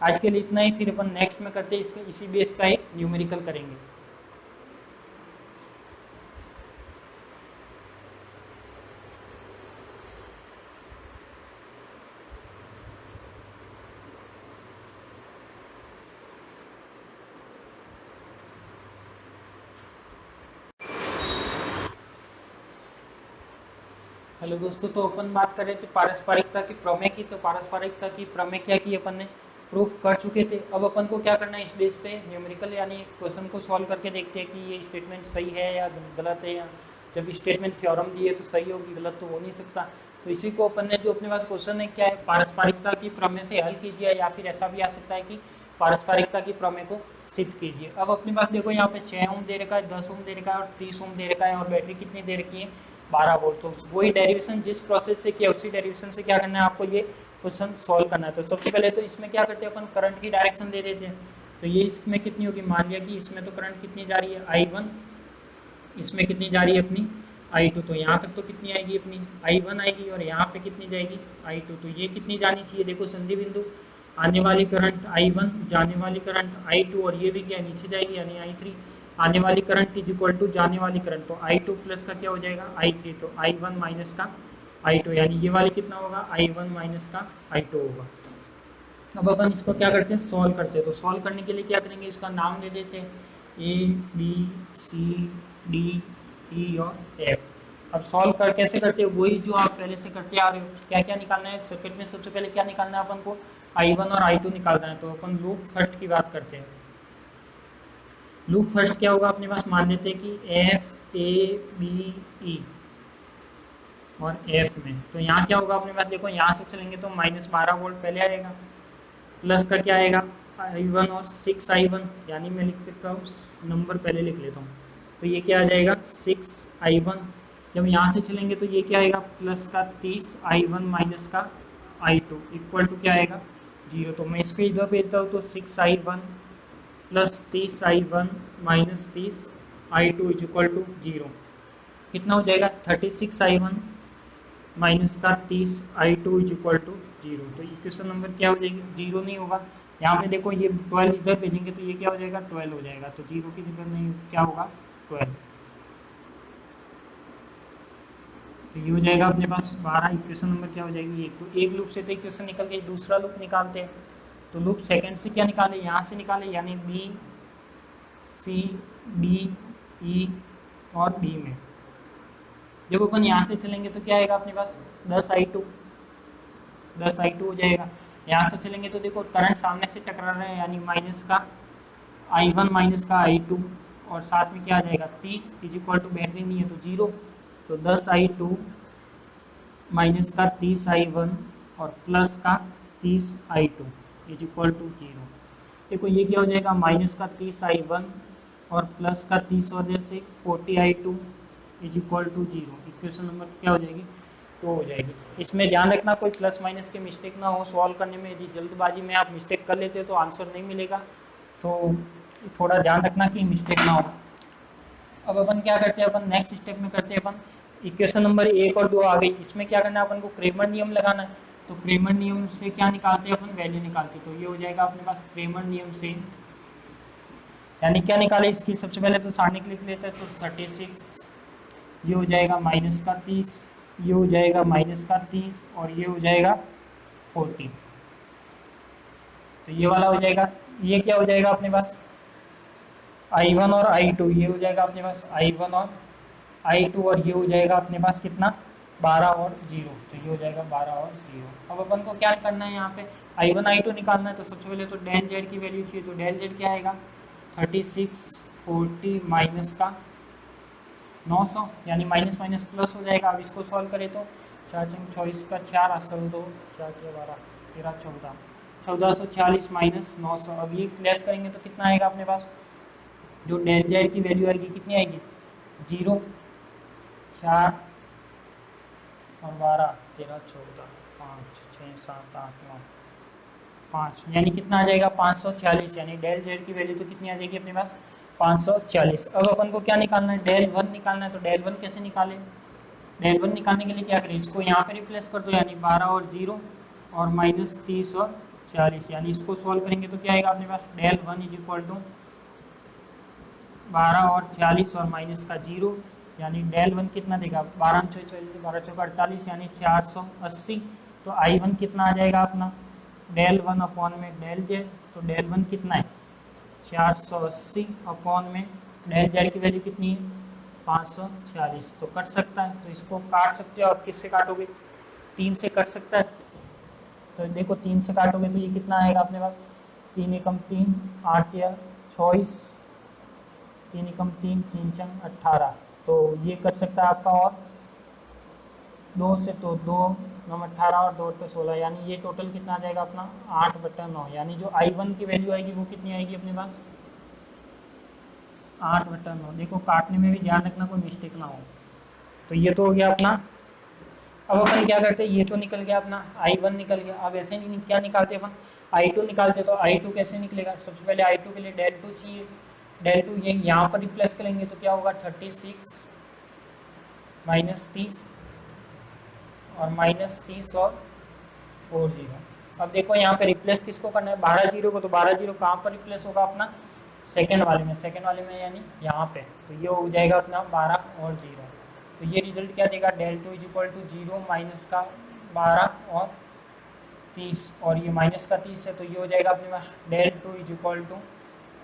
आज के लिए इतना ही, फिर अपन नेक्स्ट में करते हैं इसके इसी बेस का एक न्यूमेरिकल करेंगे। हेलो दोस्तों, तो अपन बात करें तो पारस्परिकता की प्रमेय की। तो पारस्परिकता की प्रमेय क्या की अपन ने प्रूफ कर चुके थे। अब अपन को क्या करना है, इस बेस पे न्यूमेरिकल यानी क्वेश्चन को सॉल्व करके देखते हैं कि ये स्टेटमेंट सही है या गलत है, या जब स्टेटमेंट थ्योरम दी है तो सही होगी, गलत तो हो नहीं सकता। तो इसी को अपन ने जो अपने पास क्वेश्चन है क्या है, पारस्परिकता की प्रमेय से हल कीजिए, या फिर ऐसा भी आ सकता है कि पारस्परिकता की प्रमेय को सिद्ध कीजिए। अब अपने पास देखो यहाँ पे 6 ओम दे रखा है, 10 ओम दे रखा है और 30 ओम दे रखा है, और बैटरी कितनी दे रखी है 12 वोल्ट। तो वही डेरिवेशन जिस प्रोसेस से किया उसी डेरिवेशन से क्या करना है आपको ये क्वेश्चन सॉल्व करना है। तो सबसे पहले तो इसमें क्या करते हैं अपन, करंट की डायरेक्शन दे देते हैं। तो ये इसमें कितनी होगी, मान लिया कि इसमें तो करंट कितनी जा रही है I1, इसमें कितनी जा रही है अपनी I2। तो यहाँ तक तो कितनी आएगी अपनी I1 आएगी, और यहाँ पे कितनी जाएगी I2। तो ये कितनी जानी चाहिए, देखो संधि बिंदु, आने वाली करंट I1, जाने वाली करंट I2, और ये भी क्या नीचे जाएगी यानी I3। आने वाली करंट इज इक्वल टू जाने वाली करंट, तो I2 प्लस का क्या हो जाएगा I3, तो I1 माइनस का I2, यानी ये वाली कितना होगा I1 माइनस का I2 होगा। अब अपन इसको क्या करते हैं, सॉल्व करते हैं। तो सॉल्व करने के लिए क्या करेंगे, इसका नाम दे देते हैं ABCDE और F। अब सॉल्व कर कैसे करते हो, वही जो आप पहले से करते आ रहे हो। क्या क्या निकालना है सर्किट में, सबसे पहले क्या निकालना है अपन को I1 और I2 निकालना है। तो अपन लूप फर्स्ट की बात करते हैं। लूप फर्स्ट क्या होगा अपने पास, मान लेते हैं कि FABE और F में। तो यहाँ क्या होगा अपने पास, देखो यहाँ से चलेंगे तो -12 वोल्ट पहले आएगा, प्लस का क्या आएगा I1 और 6I1, यानी मैं लिख सकता हूँ नंबर पहले लिख लेता हूँ। तो ये क्या आ जाएगा 6I1। जब यहाँ से चलेंगे तो ये क्या आएगा, प्लस का 30I1 माइनस का I2 इक्वल टू क्या आएगा 0। तो मैं इसको इधर भेजता हूँ, तो 6I1 plus 30I1 minus 30I2 is equal to 0। कितना हो जाएगा 36I1 माइनस का 30I2 इज इक्वल टू 0। तो इक्वेशन नंबर क्या हो जाएगी, 0 नहीं होगा। यहाँ पे देखो ये 12 इधर भेजेंगे तो ये क्या हो जाएगा 12 हो जाएगा। तो 0 की जगह नहीं, क्या होगा 12। तो ये हो जाएगा अपने पास 12। इक्वेशन नंबर क्या हो जाएगी? एक। तो एक लूप से तो इक्वेशन निकल गई, दूसरा लूप निकालते हैं। तो लूप सेकंड से क्या निकाले? यहाँ से निकाले, यानी बी सी डी ई और बी में। जब अपन यहाँ से चलेंगे तो क्या आएगा अपने पास? 10i2 हो जाएगा। यहाँ से चलेंगे तो देखो करंट सामने से टकरा रहा है, यानी माइनस का i1 माइनस का i2, और साथ में क्या आ जाएगा? 30 इज इक्वल टू, बैटरी नहीं है तो 0, तो 10i2 माइनस का 30i1 और प्लस का 30i2 इज इक्वल टू 0। देखो ये क्या हो जाएगा? माइनस का 30i1 और प्लस का 30 और जैसे 40i2 is equal to 0। Equation number क्या हो जाएगी? 2 हो जाएगी। इसमें ध्यान रखना कोई प्लस माइनस की मिस्टेक ना हो सॉल्व करने में। यदि जल्दबाजी में आप मिस्टेक कर लेते हो तो आंसर नहीं मिलेगा, तो थोड़ा ध्यान रखना कि मिस्टेक ना हो। अब अपन क्या करते हैं? अपन नेक्स्ट स्टेप में करते हैं अपन इक्वेशन नंबर 1 और 2 आ गई। इसमें क्या करना है? अपन को क्रेमर नियम लगाना है। तो क्रेमर नियम से क्या निकालते हैं अपन? वैल्यू निकालते हैं। तो ये हो जाएगा अपने पास क्रेमर नियम से, यानी क्या निकाले इसकी? सबसे पहले तो सारणी लिख लेते हैं। तो 36, ये हो जाएगा माइनस का 30, ये हो जाएगा माइनस का 30 और ये हो जाएगा 40। तो ये वाला हो जाएगा। ये क्या हो जाएगा अपने पास? i1 और i2, ये हो जाएगा अपने पास i1 और i2, और ये हो जाएगा अपने पास कितना? 12 और 0। तो ये हो जाएगा 12 और 0। अब अपन को क्या करना है? यहाँ पे i1 i2 निकालना है। तो सबसे पहले तो डेल जेड की वैल्यू चाहिए। तो डेल जेड क्या आएगा? 36 40 माइनस का 900, यानी माइनस माइनस प्लस हो जाएगा। अब इसको सॉल्व करें तो 24 का 4 असल 2 4 12 13 14 1446 माइनस 900। अब ये प्लस करेंगे तो कितना आएगा अपने पास? जो डेल जेड की वैल्यू आएगी कितनी आएगी? 0 4 और 12 13 14 5 6 7 8 9 5, यानी कितना आ जाएगा? 546। यानी डेल जेड की वैल्यू तो कितनी आ जाएगी अपने पास? 546। अब अपन को क्या निकालना है? डेल 1 निकालना है। तो डेल 1 कैसे निकालें? डेल 1 निकालने के लिए क्या करें? इसको यहाँ पे रिप्लेस कर दो, यानी 12 और 0 और माइनस 30 और 40, यानी इसको सॉल्व करेंगे तो क्या आएगा अपने पास? डेल 1 इज इक्वल टू 12 और 40 और माइनस का 0, यानी डेल 1 कितना देगा? 12 12 चौका 48, यानी 480। तो i1 कितना आ जाएगा अपना? डेल 1 अपॉन में डेल जेड। तो डेल 1 कितना है? 480 अपॉन में डेल जेड की वैल्यू कितनी है? 540। तो कट सकता है, तो इसको काट सकते हो। आप किससे काटोगे? 3 से कट सकता है। तो देखो 3 से काटोगे तो ये कितना आएगा अपने पास? 3 एकम 3 8 या 24, 3 एकम 3 3 चंग 18। तो ये कर सकता है आपका। और 2 से तो 2 9 18 और 2 8 16, यानी ये टोटल कितना आ जाएगा अपना? 8/9। यानी जो i1 की वैल्यू आएगी वो कितनी आएगी अपने पास? 8/9। देखो काटने में भी ध्यान रखना कोई मिस्टेक ना हो। तो ये तो हो गया अपना। अब अपन क्या करते हैं? ये तो निकल गया अपना, i1 निकल गया। अब ऐसे नहीं, क्या निकालते अपन? i2 निकालते। तो i2 कैसे निकलेगा? सबसे पहले i2 के लिए डेल 2 चाहिए। डेल 2 ये यहाँ पर रिप्लेस करेंगे तो क्या होगा? 36 माइनस 30 और माइनस 30 और 40। अब देखो यहाँ पे रिप्लेस किसको करना है? 12 0 को। तो 12 0 कहाँ पर रिप्लेस होगा अपना? सेकेंड वाले में। सेकेंड वाले में यानी यहाँ पे। तो ये हो जाएगा अपना 12 और 0। तो ये रिजल्ट क्या देगा? Del 2 is equal to 0 minus का 12 और 30, और ये माइनस का 30 है। तो ये हो जाएगा अपने पास del 2 is equal to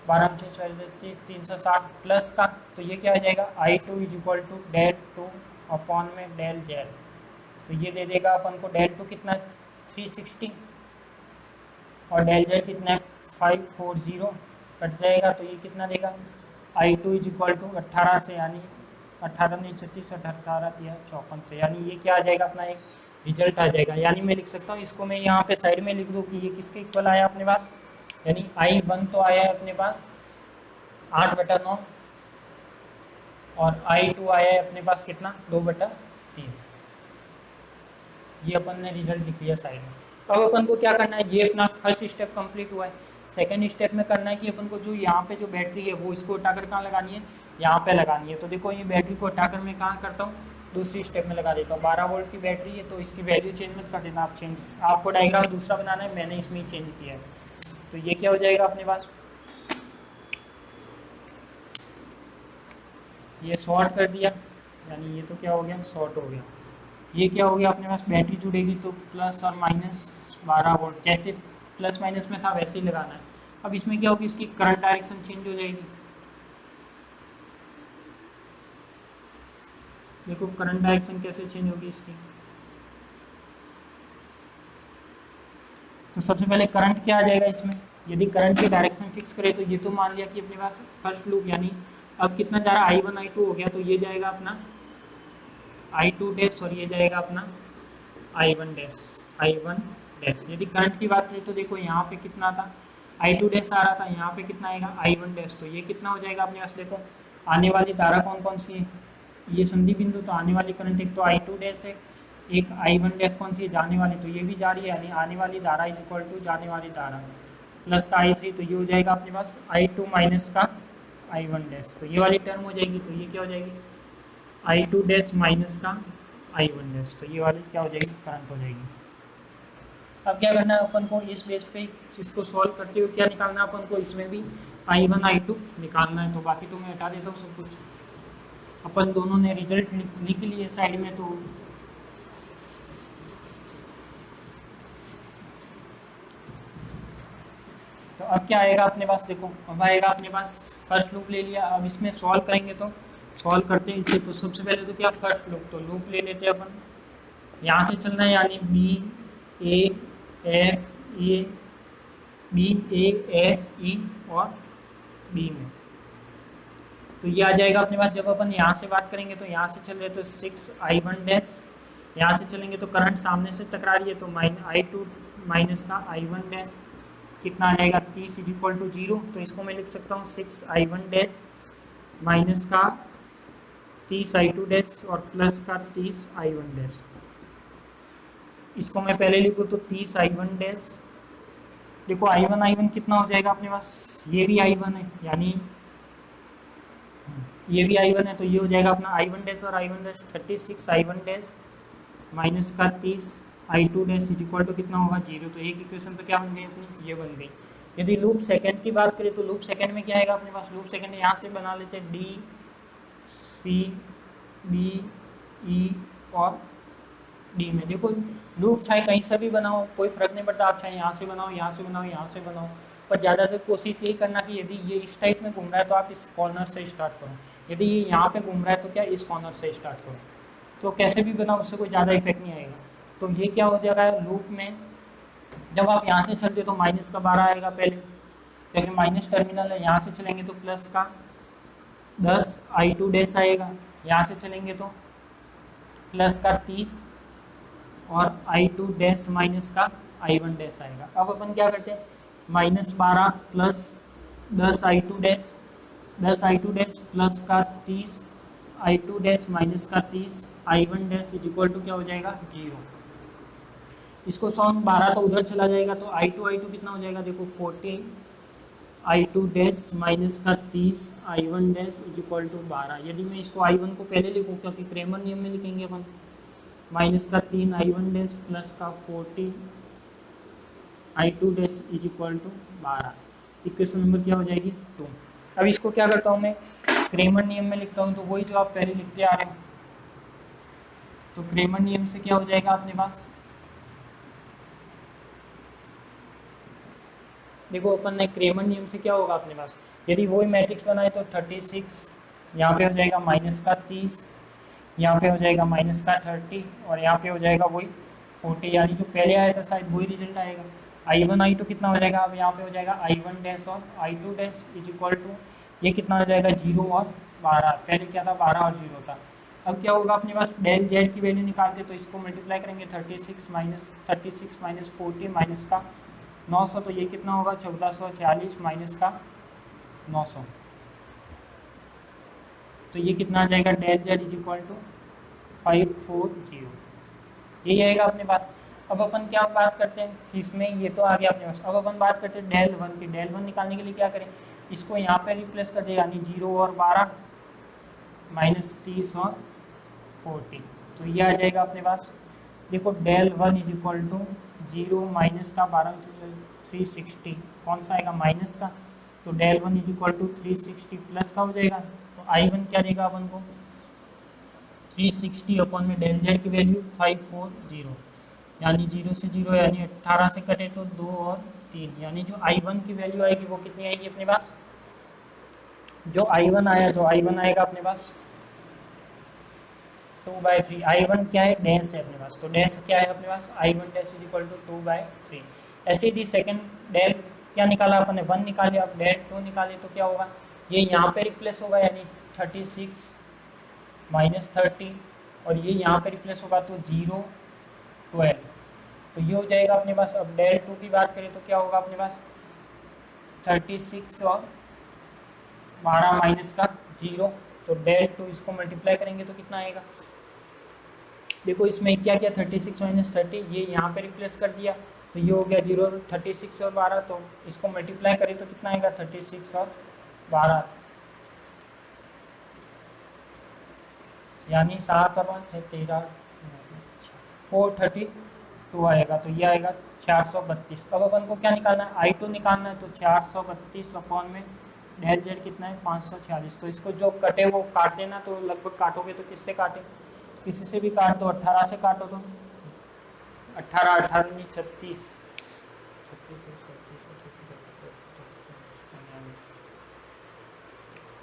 12 360 plus का। तो ये क्या आ जाएगा? i2 is equal to del 2 upon में डेल जेड। तो ये दे देगा अपन को डेल 2 कितना? 360 और डेल जेड कितना है? 540। कट जाएगा तो ये कितना देगा? i2 इज इक्वल टू 18 से, यानी 18 नहीं 36 18 या 54। तो यानी ये क्या आ जाएगा अपना? एक रिजल्ट आ जाएगा। यानी मैं लिख सकता हूँ इसको, मैं यहाँ पे साइड में लिख दूँ कि ये किसके इक्वल आया अपने पास? यानी i1 तो आया है अपने पास 8/9 और i2 आया है अपने पास कितना? 2/3। ये अपन ने रिजल्ट लिख लिया साइड में। अब अपन को क्या करना है? ये अपना फर्स्ट स्टेप कंप्लीट हुआ है। सेकंड स्टेप में करना है कि अपन को जो यहाँ पे जो बैटरी है वो इसको उठाकर कहाँ लगानी है? यहाँ पे लगानी है। तो देखो ये बैटरी को उठाकर मैं कहाँ करता हूँ? दूसरी स्टेप में लगा देता हूँ। 12 वोल्ट की बैटरी है तो इसकी वैल्यू चेंज मत कर देना आप। चेंज आपको डायग्राम दूसरा बनाना है, मैंने इसमें ही चेंज किया है। तो ये क्या हो जाएगा अपने पास? ये शॉर्ट कर दिया, यानी ये तो क्या हो गया? शॉर्ट हो गया। ये क्या हो गया अपने पास, बैटरी जुड़ेगी तो प्लस और माइनस 12 वोल्ट, जैसे प्लस माइनस में था वैसे ही लगाना है। अब इसमें क्या होगी, इसकी करंट डायरेक्शन चेंज हो जाएगी। देखो करंट डायरेक्शन कैसे चेंज होगी इसकी, तो सबसे पहले करंट क्या आ जाएगा इसमें, यदि करंट की डायरेक्शन फिक्स करें तो ये तो मान लिया कि अपने पास फर्स्ट लूप, यानी अब कितना जा रहा है I1 I2 हो गया, तो ये जाएगा अपना I2 डैश और ये जाएगा अपना I1 डैश, I1 डैश। यदि करंट की बात करें तो देखो यहाँ पे कितना था, I2 डैश आ रहा था, यहाँ पे कितना आएगा I1 डैश, तो ये कितना हो जाएगा अपने पास। देखो आने वाली धारा कौन कौन सी है, ये संधि बिंदु, तो आने वाली करंट एक तो I2 डैश है, एक I1 डैश कौन सी है, जाने वाली, तो ये भी जा रही है, यानी आने वाली धारा इज इक्वल टू जाने वाली धारा प्लस का I3, तो ये हो जाएगा अपने पास I2 माइनस का I1 डैश, तो ये वाली टर्म हो जाएगी, तो ये क्या हो जाएगी I2 डैश माइनस का I1 डैश, तो ये वाली क्या हो जाएगी, करंट हो जाएगी। अब क्या करना है अपन को, इस बेस पे इसको सॉल्व करते हुए क्या निकालना है अपन को, इसमें भी I1 I2 निकालना है, तो बाकी तो मैं हटा देता हूँ सब कुछ, अपन दोनों ने रिजल्ट लिख लिए साइड में। तो अब क्या आएगा अपने पास, देखो अब आएगा अपने पास फर्स्ट लूप ले लिया, अब इसमें सॉल्व करेंगे तो सॉल्व करते हैं इसे, तो सबसे पहले तो क्या फर्स्ट लूप, तो लूप ले लेते हैं अपन, यहाँ से चलना है, यानी बी ए एफ ई और बी में, तो ये आ जाएगा अपने पास। जब अपन यहाँ से बात करेंगे तो यहाँ से चल रहे तो 6I1 डैश, यहाँ से चलेंगे तो करंट सामने से टकरा रही है, तो I2 माइनस का I1 डैश कितना आ जाएगा 30 इज इक्वल टू 0, तो इसको मैं लिख सकता हूँ 6I1 डैश माइनस का 30I2 डैश और प्लस का 30I1 डैश। इसको मैं पहले लिखूँ तो 30I1 डैश, देखो I1 कितना हो जाएगा अपने पास, ये भी I1 है, यानी ये भी I1 है, तो ये हो जाएगा अपना I1 डैश और I1 dash 36I1 dash minus का 30I2 dash is equal to कितना होगा 0, तो एक इक्वेशन तो क्या बन गई अपनी, ये बन गई। यदि लूप सेकंड की बात करें तो लूप सेकंड में क्या आएगा अपने पास, लूप सेकंड यहाँ से बना लेते हैं डी सी बी ई और डी में। देखो लूप चाहे कहीं से भी बनाओ कोई फर्क नहीं पड़ता, आप चाहे यहाँ से बनाओ, यहाँ से बनाओ, यहाँ से बनाओ, पर ज़्यादातर कोशिश यही करना कि यदि ये इस टाइप में घूम रहा है तो आप इस कॉर्नर से स्टार्ट करो, यदि ये यहाँ पे घूम रहा है तो क्या इस कॉर्नर से स्टार्ट करो, तो कैसे भी बनाओ उससे कोई ज़्यादा इफेक्ट नहीं आएगा। तो ये क्या हो जाएगा लूप में, जब आप यहाँ से चलते तो माइनस का 12 आएगा पहले, क्योंकि माइनस टर्मिनल है, यहाँ से चलेंगे तो प्लस का 10I2 डैश आएगा, यहाँ से चलेंगे तो प्लस का 30 और I2 डैश माइनस का I1 डैश आएगा। अब अपन क्या करते हैं, -12 प्लस 10I2 डैश प्लस का 30I2 डैश माइनस का 30I1 dash is equal to क्या हो जाएगा 0। इसको सॉल्व 12 तो उधर चला जाएगा, तो I2 कितना हो जाएगा, देखो 40I2 डैश माइनस का 30I1 dash is equal to 12। यदि मैं इसको I1 को पहले लिखूँ, क्योंकि क्रेमर नियम में लिखेंगे अपन, माइनस का 3I1 डैश प्लस का 40I2 dash is equal to 12, equation number क्या हो जाएगी 2। अब इसको क्या करता हूँ मैं, क्रेमर नियम में लिखता हूँ, तो वही जो आप पहले लिखते आ रहे हैं, तो क्रेमर नियम से क्या हो जाएगा अपने पास, देखो अपन ने क्रेमर नियम से क्या होगा अपने पास, यदि वही मैट्रिक्स बनाए तो 36 यहाँ पे हो जाएगा माइनस का 30, यहाँ पे हो जाएगा माइनस का 30 और यहाँ पे हो जाएगा वही 40, यानी जो पहले आया था शायद वही रिजल्ट आएगा। I1 I2 कितना हो जाएगा, अब यहाँ पे हो जाएगा I1 डैश और I2 dash is equal to ये कितना हो जाएगा 0 और 12, पहले क्या था 12 और 0 था। अब क्या होगा अपने पास, डेल जेड की वैल्यू निकालते तो इसको मल्टीप्लाई करेंगे 36 माइनस 40 माइनस का 900, तो ये कितना होगा 1440 माइनस का 900, तो ये कितना आ जाएगा del Z is equal to 540, यही आएगा अपने पास। अब अपन क्या बात करते हैं कि इसमें ये तो आ गया अपने पास, अब अपन बात करते हैं डेल वन की। डेल वन निकालने के लिए क्या करें, इसको यहाँ पे रिप्लेस कर दे, यानी 0 और 12 माइनस 30 और 40, तो ये आ जाएगा अपने पास। देखो del one is equal to 0 minus का 12 360, कौन सा आएगा माइनस का, तो del one is equal to 360 plus का हो जाएगा, तो I1 क्या देगा अपन को 360 अपॉन में डेल जेड की वैल्यू 540, यानी 0 से 0 यानी 18 से कटे तो 2 और 3, यानी जो I1 की वैल्यू आएगी वो कितनी आएगी अपने पास, जो I1 आया, जो I1 आएगा अपने पास 2/3। I1 क्या है, डैश है अपने पास, तो डैश क्या है अपने पास, I1 dash is equal to 2/3। ऐसे ही सेकंड डेल क्या निकाला अपन ने, 1 निकाले, अब डेल 2 निकाले तो क्या होगा, ये यहाँ पे रिप्लेस होगा यानी 36 माइनस 30, और ये यहाँ पे रिप्लेस होगा तो 0 12, तो ये हो जाएगा अपने पास। अब डेल 2 की बात करें तो क्या होगा अपने पास, 36 और 12 माइनस का 0, तो डेल 2 इसको मल्टीप्लाई करेंगे तो कितना आएगा, देखो इसमें क्या किया, 36 माइनस 30, ये यहाँ पे रिप्लेस कर दिया तो ये हो गया 0, 36 और 12, तो इसको मल्टीप्लाई करें तो कितना आएगा, 36 और 12, यानी 7 और 13 432 आएगा, तो ये आएगा 432। अब अपन को क्या निकालना है, I2 निकालना है, तो 432 अपॉन में डेल जेड कितना है 546, तो इसको जो कटे वो काट देना, तो लगभग काटोगे तो किससे काटे, किसी से भी काट दो, 18 से काटो तो 18 18 नहीं 36,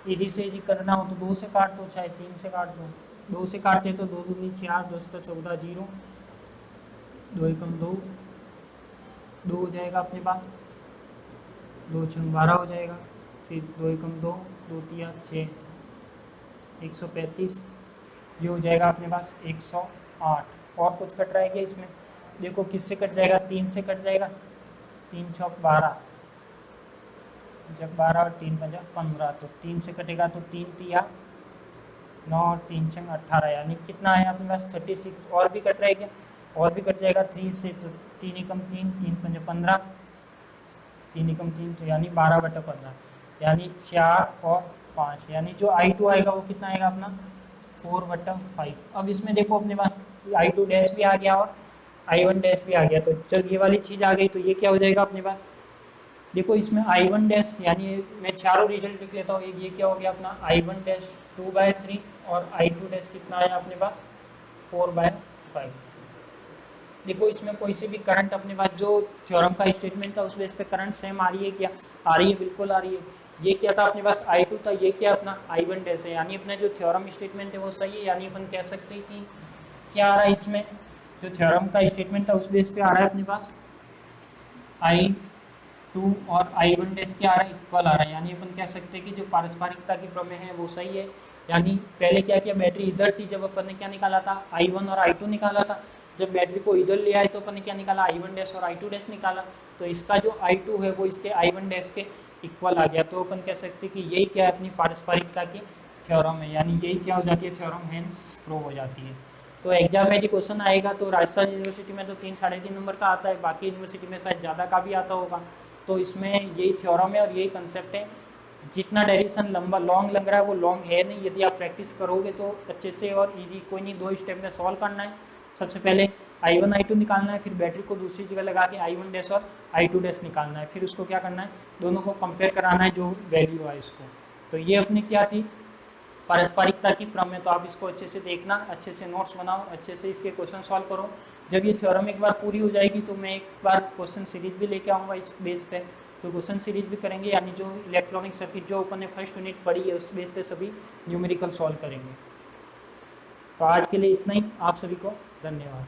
इधर से यदि करना हो तो 2 से काट दो, चाहे 3 से काट दो, 2 से काटते तो 2 दूनी 4, 2 तो 14 0, 2 एकम 2, 2 हो जाएगा अपने पास, 2 छंग 12 हो जाएगा, फिर 2 एकम 2, 2 तिया 6, 135, ये हो जाएगा अपने पास 108। और कुछ कट रहा है क्या इसमें, देखो किससे कट जाएगा, 3 से कट जाएगा, 3 छक 12, जब 12 और 3 पंजा 15, तो 3 से कटेगा तो 3 तिया 9 और 3 छंग 18, यानी कितना है अपने पास 36। और भी कट रहा है क्या, और भी कट जाएगा 3 से, तो 3 एकम 3, 3 पंजा 15, 3 एकम 3, तो यानी 12/15, यानी 4 और 5, यानी जो I2 आएगा वो कितना आएगा अपना 4/5। अब इसमें देखो अपने पास I2 डैश भी आ गया और I1 डैश भी आ गया, तो जब ये वाली चीज़ आ गई तो ये क्या हो जाएगा अपने पास, देखो इसमें I1 डैश, यानी मैं चारों रिजल्ट लिख लेता हूँ, ये क्या हो गया अपना I1 डैश 2/3 और I2 डैश कितना आया अपने पास 4/5। देखो इसमें कोई सी भी करंट अपने पास, जो थ्योरम का स्टेटमेंट था उस बेस पे करंट सेम आ रही है क्या, आ रही है, बिल्कुल आ रही है। ये क्या था अपने पास I2 था, ये क्या अपना I1 डैश है, यानी अपना जो थ्योरम स्टेटमेंट है वो सही है, यानी अपन कह सकते हैं कि क्या आ रहा है इसमें, जो थ्योरम का स्टेटमेंट था उस बेस पे आ रहा है अपने पास I2 और I1 डैश क्या आ रहा है, इक्वल आ रहा है, यानी अपन कह सकते हैं कि जो पारस्परिकता की प्रमेय है वो सही है। यानी पहले क्या किया, बैटरी इधर थी, जब अपन ने क्या निकाला था I1 और I2 निकाला था, जब बैटरी को इधर ले आए तो अपन ने क्या निकाला I1 डैश और I2 डैश निकाला, तो इसका जो I2 है वो इसके I1 डैश के इक्वल आ गया, तो अपन कह सकते हैं कि यही क्या है अपनी पारस्परिकता की थ्योरम है, यानी यही क्या हो जाती है थ्योरम, हेंस प्रूव हो जाती है। तो एग्जाम में जो क्वेश्चन आएगा तो राजस्थान यूनिवर्सिटी में तो 3 साढ़े 3 नंबर का आता है, बाकी यूनिवर्सिटी में शायद ज़्यादा का भी आता होगा, तो इसमें यही थ्योरम है और यही कंसेप्ट है। जितना डेरिवेशन लंबा लॉन्ग लग रहा है वो लॉन्ग है नहीं, यदि आप प्रैक्टिस करोगे तो अच्छे से और इजी, कोई नहीं, 2 स्टेप में सॉल्व करना है। सबसे पहले I1 I2 निकालना है, फिर बैटरी को दूसरी जगह लगा के I1 डैश और I2 डैश निकालना है, फिर उसको क्या करना है, दोनों को कंपेयर कराना है जो वैल्यू है इसको। तो ये अपनी क्या थी पारस्परिकता की प्रमेय, तो आप इसको अच्छे से देखना, अच्छे से नोट्स बनाओ, अच्छे से इसके क्वेश्चन सॉल्व करो। जब ये थ्योरम एक बार पूरी हो जाएगी तो मैं एक बार क्वेश्चन सीरीज भी लेके आऊँगा इस बेस पे, तो क्वेश्चन सीरीज भी करेंगे, यानी जो इलेक्ट्रॉनिक सर्किट जो अपन ने फर्स्ट यूनिट पढ़ी है उस बेस पे सभी न्यूमेरिकल सॉल्व करेंगे। तो आज के लिए इतना ही, आप सभी को धन्यवाद।